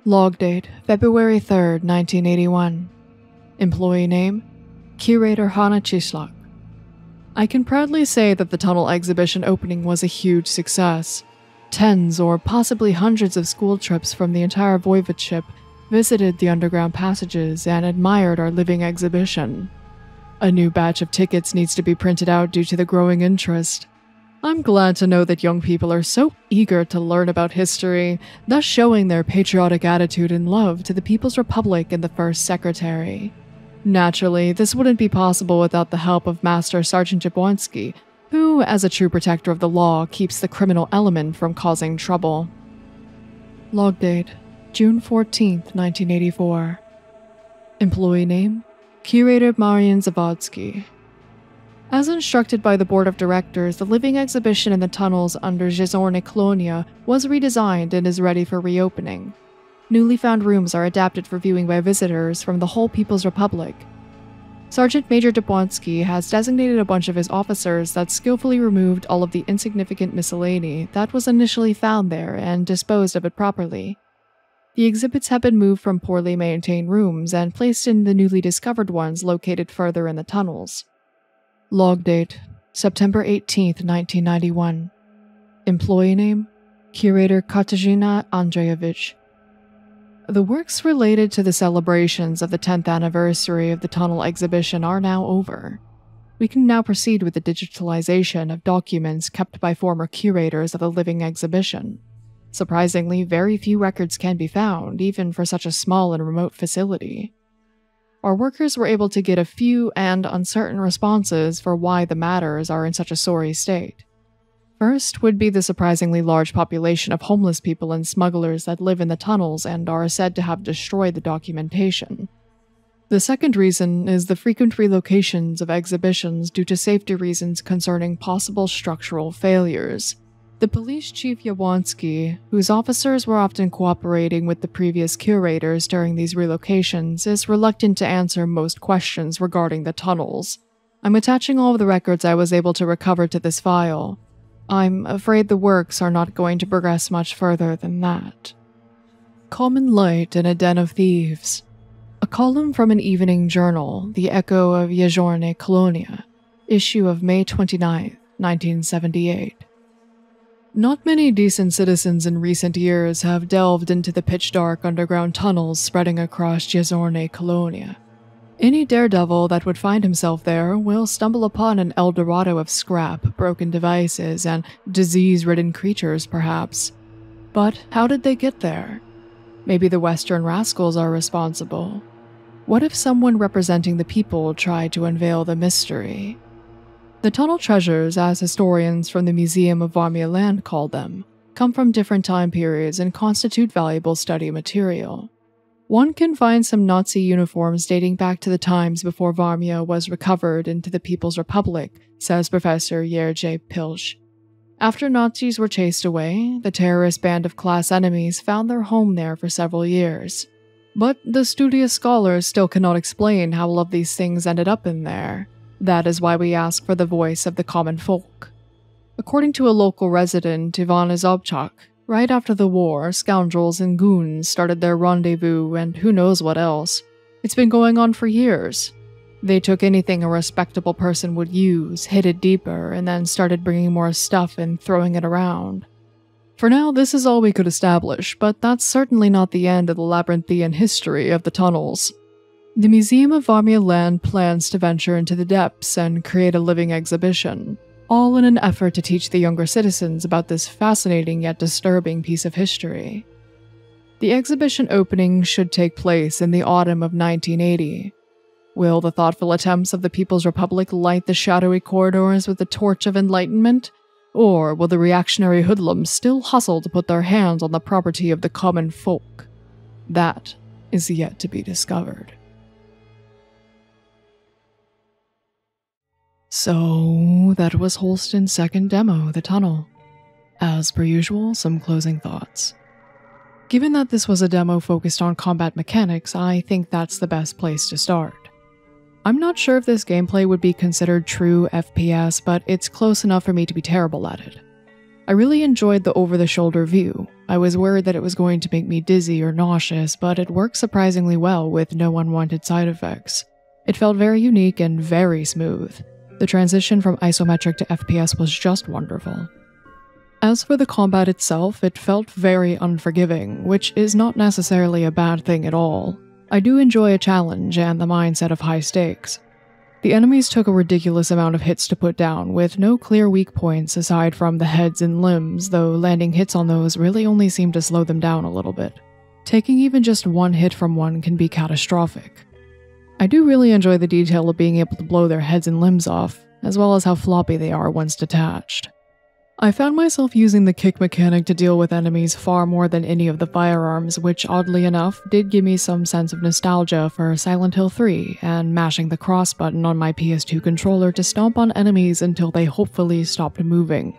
A: Log date: February 3rd, 1981. Employee name: Curator Hanna Chislak. I can proudly say that the tunnel exhibition opening was a huge success. Tens or possibly hundreds of school trips from the entire voivodeship visited the underground passages and admired our living exhibition. A new batch of tickets needs to be printed out due to the growing interest. I'm glad to know that young people are so eager to learn about history, thus showing their patriotic attitude and love to the People's Republic and the First Secretary. Naturally, this wouldn't be possible without the help of Master Sergeant Jablonski, who, as a true protector of the law, keeps the criminal element from causing trouble. Log date: June 14th, 1984. Employee name: Curator Marian Zavodsky. As instructed by the board of directors, the living exhibition in the tunnels under Jezorne Colonia was redesigned and is ready for reopening. Newly found rooms are adapted for viewing by visitors from the whole People's Republic. Sergeant Major Jablonski has designated a bunch of his officers that skillfully removed all of the insignificant miscellany that was initially found there and disposed of it properly. The exhibits have been moved from poorly maintained rooms and placed in the newly discovered ones located further in the tunnels. Log date: September 18th, 1991. Employee name: Curator Katarzyna Andreyevich. The works related to the celebrations of the 10th anniversary of the tunnel exhibition are now over. We can now proceed with the digitalization of documents kept by former curators of the living exhibition. Surprisingly, very few records can be found, even for such a small and remote facility. Our workers were able to get a few and uncertain responses for why the matters are in such a sorry state. First would be the surprisingly large population of homeless people and smugglers that live in the tunnels and are said to have destroyed the documentation. The second reason is the frequent relocations of exhibitions due to safety reasons concerning possible structural failures. The police chief Jablonski, whose officers were often cooperating with the previous curators during these relocations, is reluctant to answer most questions regarding the tunnels. I'm attaching all of the records I was able to recover to this file. I'm afraid the works are not going to progress much further than that. Common Light in a Den of Thieves. A column from an evening journal, The Echo of Jezorne Colonia, issue of May 29, 1978. Not many decent citizens in recent years have delved into the pitch-dark underground tunnels spreading across Jezorne Colonia. Any daredevil that would find himself there will stumble upon an El Dorado of scrap, broken devices, and disease-ridden creatures, perhaps. But how did they get there? Maybe the Western rascals are responsible. What if someone representing the people tried to unveil the mystery? The tunnel treasures, as historians from the Museum of Varmia Land call them, come from different time periods and constitute valuable study material. One can find some Nazi uniforms dating back to the times before Varmia was recovered into the People's Republic, says Professor Jerzy Pilch. After Nazis were chased away, the terrorist band of class enemies found their home there for several years. But the studious scholars still cannot explain how all of these things ended up in there. That is why we ask for the voice of the common folk. According to a local resident, Ivana Zobchak, right after the war, scoundrels and goons started their rendezvous and who knows what else. It's been going on for years. They took anything a respectable person would use, hid it deeper, and then started bringing more stuff and throwing it around. For now, this is all we could establish, but that's certainly not the end of the labyrinthian history of the tunnels. The Museum of Varmia Land plans to venture into the depths and create a living exhibition, all in an effort to teach the younger citizens about this fascinating yet disturbing piece of history. The exhibition opening should take place in the autumn of 1980. Will the thoughtful attempts of the People's Republic light the shadowy corridors with the torch of enlightenment? Or will the reactionary hoodlums still hustle to put their hands on the property of the common folk? That is yet to be discovered. So, that was Holstin's second demo, The Tunnel. As per usual, some closing thoughts. Given that this was a demo focused on combat mechanics, I think that's the best place to start. I'm not sure if this gameplay would be considered true FPS, but it's close enough for me to be terrible at it. I really enjoyed the over-the-shoulder view. I was worried that it was going to make me dizzy or nauseous, but it worked surprisingly well with no unwanted side effects. It felt very unique and very smooth. The transition from isometric to FPS was just wonderful. As for the combat itself, it felt very unforgiving, which is not necessarily a bad thing at all. I do enjoy a challenge and the mindset of high stakes. The enemies took a ridiculous amount of hits to put down, with no clear weak points aside from the heads and limbs, though landing hits on those really only seemed to slow them down a little bit. Taking even just one hit from one can be catastrophic. I do really enjoy the detail of being able to blow their heads and limbs off, as well as how floppy they are once detached. I found myself using the kick mechanic to deal with enemies far more than any of the firearms, which oddly enough did give me some sense of nostalgia for Silent Hill 3 and mashing the cross button on my PS2 controller to stomp on enemies until they hopefully stopped moving.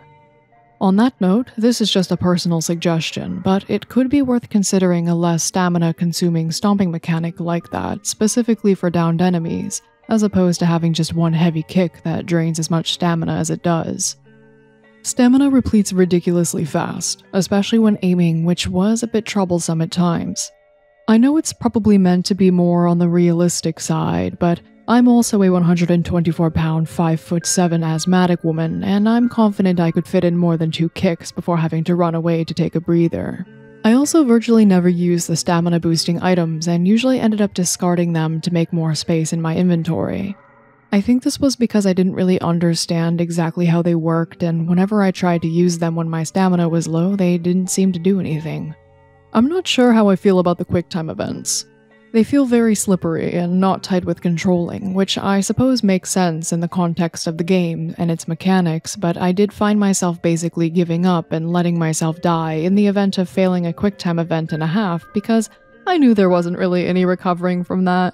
A: On that note, this is just a personal suggestion, but it could be worth considering a less stamina-consuming stomping mechanic like that, specifically for downed enemies, as opposed to having just one heavy kick that drains as much stamina as it does. Stamina repletes ridiculously fast, especially when aiming, which was a bit troublesome at times. I know it's probably meant to be more on the realistic side, but I'm also a 124-pound, 5'7" asthmatic woman, and I'm confident I could fit in more than 2 kicks before having to run away to take a breather. I also virtually never use the stamina boosting items and usually ended up discarding them to make more space in my inventory. I think this was because I didn't really understand exactly how they worked, and whenever I tried to use them when my stamina was low, they didn't seem to do anything. I'm not sure how I feel about the QuickTime events. They feel very slippery and not tight with controlling, which I suppose makes sense in the context of the game and its mechanics, but I did find myself basically giving up and letting myself die in the event of failing a QuickTime event and a half because I knew there wasn't really any recovering from that.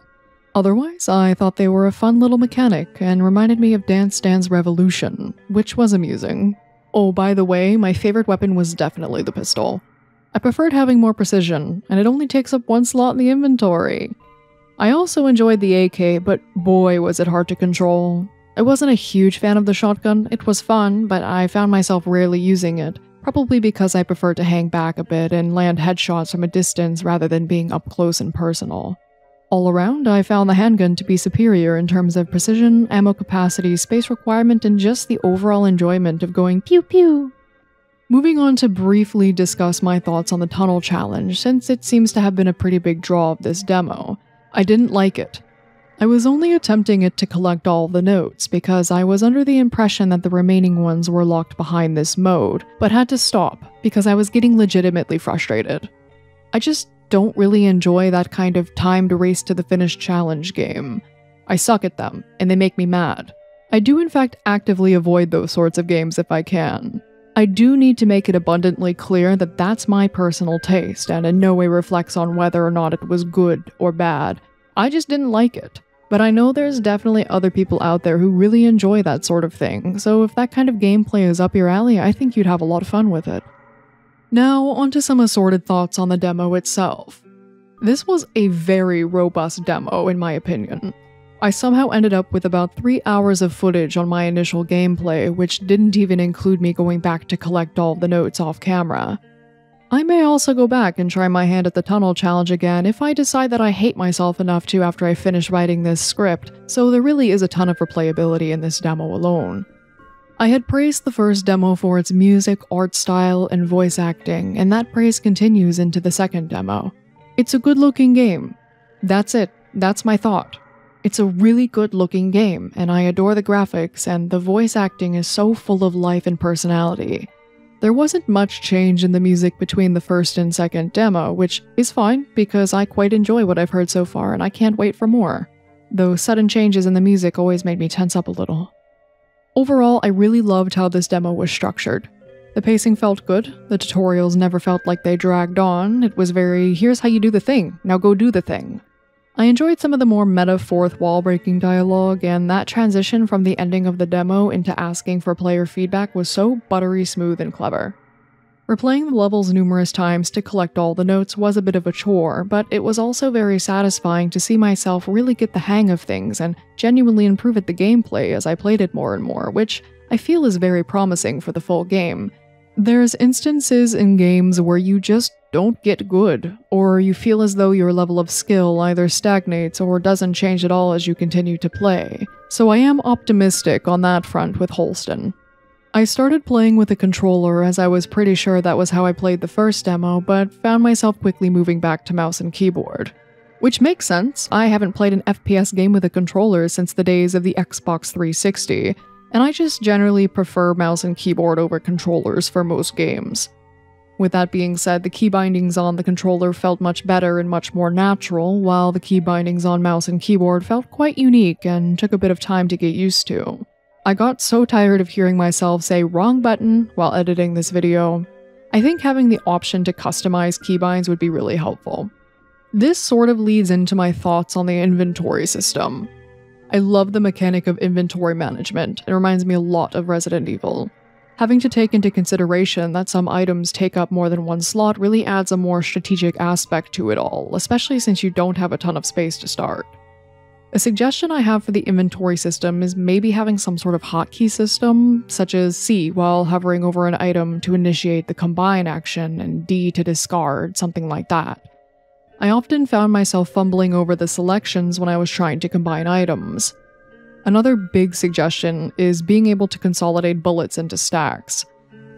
A: Otherwise, I thought they were a fun little mechanic and reminded me of Dance Dance Revolution, which was amusing. Oh, by the way, my favorite weapon was definitely the pistol. I preferred having more precision, and it only takes up 1 slot in the inventory. I also enjoyed the AK, but boy was it hard to control. I wasn't a huge fan of the shotgun. It was fun, but I found myself rarely using it, probably because I preferred to hang back a bit and land headshots from a distance rather than being up close and personal. All around, I found the handgun to be superior in terms of precision, ammo capacity, space requirement, and just the overall enjoyment of going pew pew. Moving on to briefly discuss my thoughts on the tunnel challenge, since it seems to have been a pretty big draw of this demo. I didn't like it. I was only attempting it to collect all the notes because I was under the impression that the remaining ones were locked behind this mode, but had to stop because I was getting legitimately frustrated. I just don't really enjoy that kind of timed race to the finish challenge game. I suck at them, and they make me mad. I do in fact actively avoid those sorts of games if I can. I do need to make it abundantly clear that that's my personal taste and in no way reflects on whether or not it was good or bad. I just didn't like it. But I know there's definitely other people out there who really enjoy that sort of thing, so if that kind of gameplay is up your alley, I think you'd have a lot of fun with it. Now, onto some assorted thoughts on the demo itself. This was a very robust demo, in my opinion. I somehow ended up with about 3 hours of footage on my initial gameplay, which didn't even include me going back to collect all the notes off camera. I may also go back and try my hand at the tunnel challenge again if I decide that I hate myself enough to after I finish writing this script, so there really is a ton of replayability in this demo alone. I had praised the first demo for its music, art style, and voice acting, and that praise continues into the second demo. It's a good-looking game. That's it. That's my thought. It's a really good looking game, and I adore the graphics, and the voice acting is so full of life and personality. There wasn't much change in the music between the first and second demo, which is fine because I quite enjoy what I've heard so far and I can't wait for more. Though sudden changes in the music always made me tense up a little. Overall, I really loved how this demo was structured. The pacing felt good, the tutorials never felt like they dragged on, it was very, here's how you do the thing, now go do the thing. I enjoyed some of the more meta fourth wall breaking dialogue, and that transition from the ending of the demo into asking for player feedback was so buttery smooth and clever. Replaying the levels numerous times to collect all the notes was a bit of a chore, but it was also very satisfying to see myself really get the hang of things and genuinely improve at the gameplay as I played it more and more, which I feel is very promising for the full game. There's instances in games where you just don't get good, or you feel as though your level of skill either stagnates or doesn't change at all as you continue to play, so I am optimistic on that front with Holstin. I started playing with a controller as I was pretty sure that was how I played the first demo, but found myself quickly moving back to mouse and keyboard. Which makes sense, I haven't played an FPS game with a controller since the days of the Xbox 360, and I just generally prefer mouse and keyboard over controllers for most games. With that being said, the key bindings on the controller felt much better and much more natural, while the key bindings on mouse and keyboard felt quite unique and took a bit of time to get used to. I got so tired of hearing myself say wrong button while editing this video. I think having the option to customize keybinds would be really helpful. This sort of leads into my thoughts on the inventory system. I love the mechanic of inventory management. It reminds me a lot of Resident Evil. Having to take into consideration that some items take up more than one slot really adds a more strategic aspect to it all, especially since you don't have a ton of space to start. A suggestion I have for the inventory system is maybe having some sort of hotkey system, such as C while hovering over an item to initiate the combine action and D to discard, something like that. I often found myself fumbling over the selections when I was trying to combine items. Another big suggestion is being able to consolidate bullets into stacks.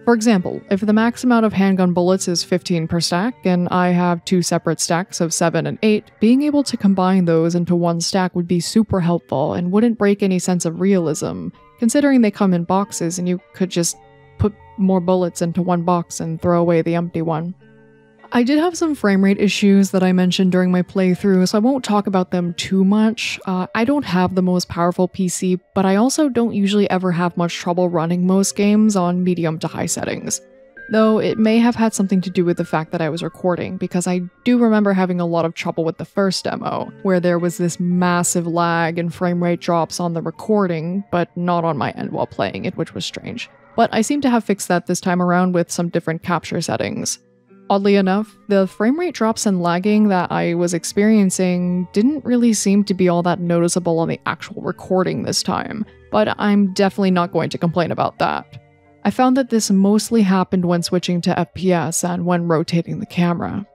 A: For example, if the max amount of handgun bullets is 15 per stack, and I have 2 separate stacks of 7 and 8, being able to combine those into one stack would be super helpful and wouldn't break any sense of realism, considering they come in boxes and you could just put more bullets into one box and throw away the empty one. I did have some frame rate issues that I mentioned during my playthrough, so I won't talk about them too much. I don't have the most powerful PC, but I also don't usually ever have much trouble running most games on medium to high settings. Though it may have had something to do with the fact that I was recording, because I do remember having a lot of trouble with the first demo, where there was this massive lag and frame rate drops on the recording, but not on my end while playing it, which was strange. But I seem to have fixed that this time around with some different capture settings. Oddly enough, the frame rate drops and lagging that I was experiencing didn't really seem to be all that noticeable on the actual recording this time, but I'm definitely not going to complain about that. I found that this mostly happened when switching to FPS and when rotating the camera.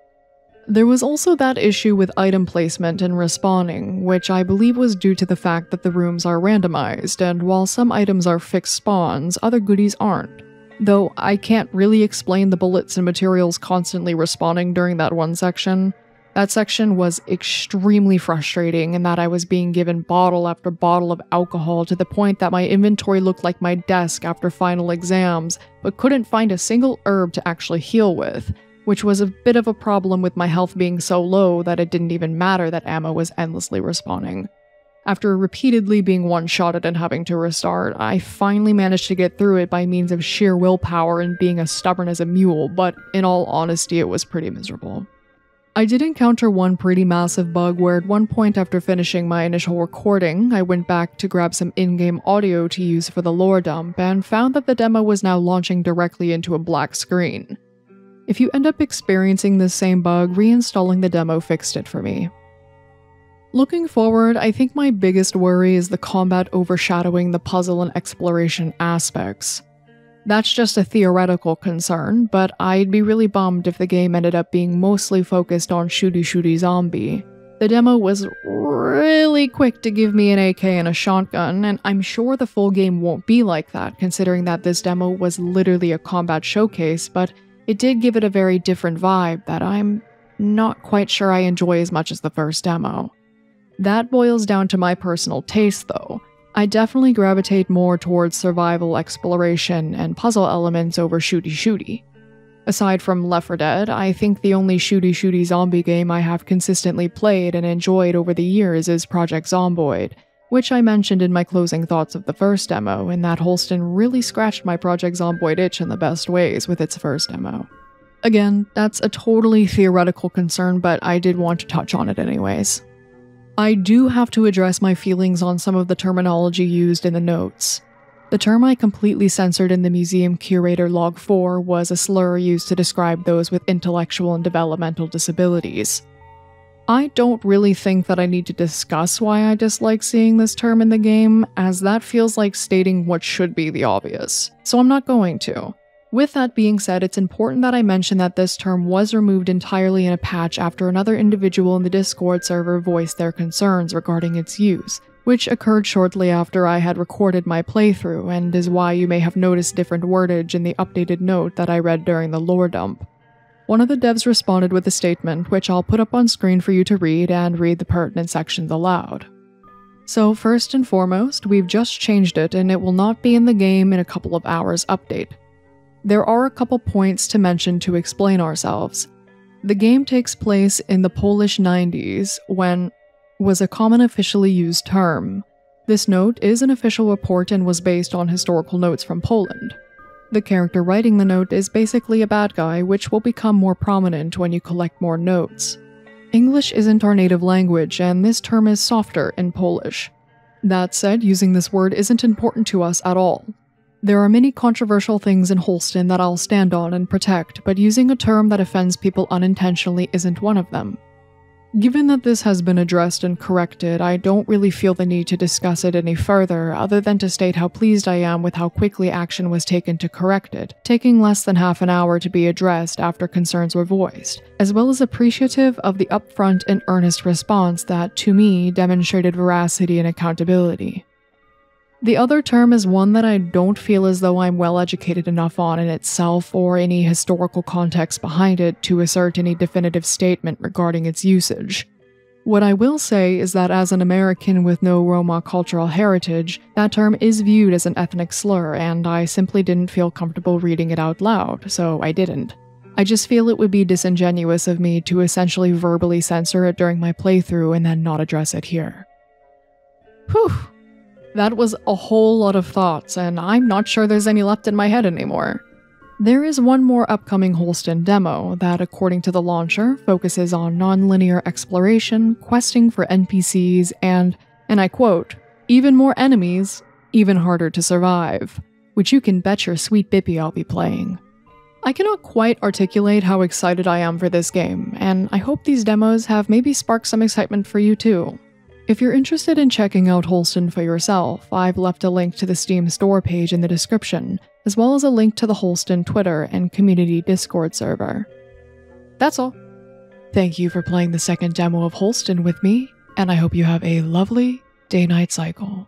A: There was also that issue with item placement and respawning, which I believe was due to the fact that the rooms are randomized, and while some items are fixed spawns, other goodies aren't. Though I can't really explain the bullets and materials constantly respawning during that one section. That section was extremely frustrating in that I was being given bottle after bottle of alcohol to the point that my inventory looked like my desk after final exams, but couldn't find a single herb to actually heal with, which was a bit of a problem with my health being so low that it didn't even matter that ammo was endlessly respawning. After repeatedly being one-shotted and having to restart, I finally managed to get through it by means of sheer willpower and being as stubborn as a mule, but in all honesty, it was pretty miserable. I did encounter one pretty massive bug where at one point after finishing my initial recording, I went back to grab some in-game audio to use for the lore dump and found that the demo was now launching directly into a black screen. If you end up experiencing this same bug, reinstalling the demo fixed it for me. Looking forward, I think my biggest worry is the combat overshadowing the puzzle and exploration aspects. That's just a theoretical concern, but I'd be really bummed if the game ended up being mostly focused on shooty zombie. The demo was really quick to give me an AK and a shotgun, and I'm sure the full game won't be like that, considering that this demo was literally a combat showcase, but it did give it a very different vibe that I'm not quite sure I enjoy as much as the first demo. That boils down to my personal taste, though. I definitely gravitate more towards survival exploration and puzzle elements over shooty-shooty. Aside from Left 4 Dead, I think the only shooty-shooty zombie game I have consistently played and enjoyed over the years is Project Zomboid, which I mentioned in my closing thoughts of the first demo, and that Holstin really scratched my Project Zomboid itch in the best ways with its first demo. Again, that's a totally theoretical concern, but I did want to touch on it anyways. I do have to address my feelings on some of the terminology used in the notes. The term I completely censored in the museum curator log 4 was a slur used to describe those with intellectual and developmental disabilities. I don't really think that I need to discuss why I dislike seeing this term in the game, as that feels like stating what should be the obvious, so I'm not going to. With that being said, it's important that I mention that this term was removed entirely in a patch after another individual in the Discord server voiced their concerns regarding its use, which occurred shortly after I had recorded my playthrough, and is why you may have noticed different wordage in the updated note that I read during the lore dump. One of the devs responded with a statement, which I'll put up on screen for you to read, and read the pertinent sections aloud. So first and foremost, we've just changed it, and it will not be in the game in a couple of hours update. There are a couple points to mention to explain ourselves. The game takes place in the Polish 90s, when was a common officially used term. This note is an official report and was based on historical notes from Poland. The character writing the note is basically a bad guy, which will become more prominent when you collect more notes. English isn't our native language, and this term is softer in Polish. That said, using this word isn't important to us at all. There are many controversial things in Holstin that I'll stand on and protect, but using a term that offends people unintentionally isn't one of them. Given that this has been addressed and corrected, I don't really feel the need to discuss it any further, other than to state how pleased I am with how quickly action was taken to correct it, taking less than half an hour to be addressed after concerns were voiced, as well as appreciative of the upfront and earnest response that, to me, demonstrated veracity and accountability. The other term is one that I don't feel as though I'm well educated enough on in itself or any historical context behind it to assert any definitive statement regarding its usage. What I will say is that as an American with no Roma cultural heritage, that term is viewed as an ethnic slur, and I simply didn't feel comfortable reading it out loud, so I didn't. I just feel it would be disingenuous of me to essentially verbally censor it during my playthrough and then not address it here. Whew. That was a whole lot of thoughts, and I'm not sure there's any left in my head anymore. There is one more upcoming Holstin demo that, according to the launcher, focuses on non-linear exploration, questing for NPCs, and I quote, even more enemies, even harder to survive, which you can bet your sweet bippy I'll be playing. I cannot quite articulate how excited I am for this game, and I hope these demos have maybe sparked some excitement for you too. If you're interested in checking out Holstin for yourself, I've left a link to the Steam store page in the description, as well as a link to the Holstin Twitter and community Discord server. That's all. Thank you for playing the second demo of Holstin with me, and I hope you have a lovely day-night cycle.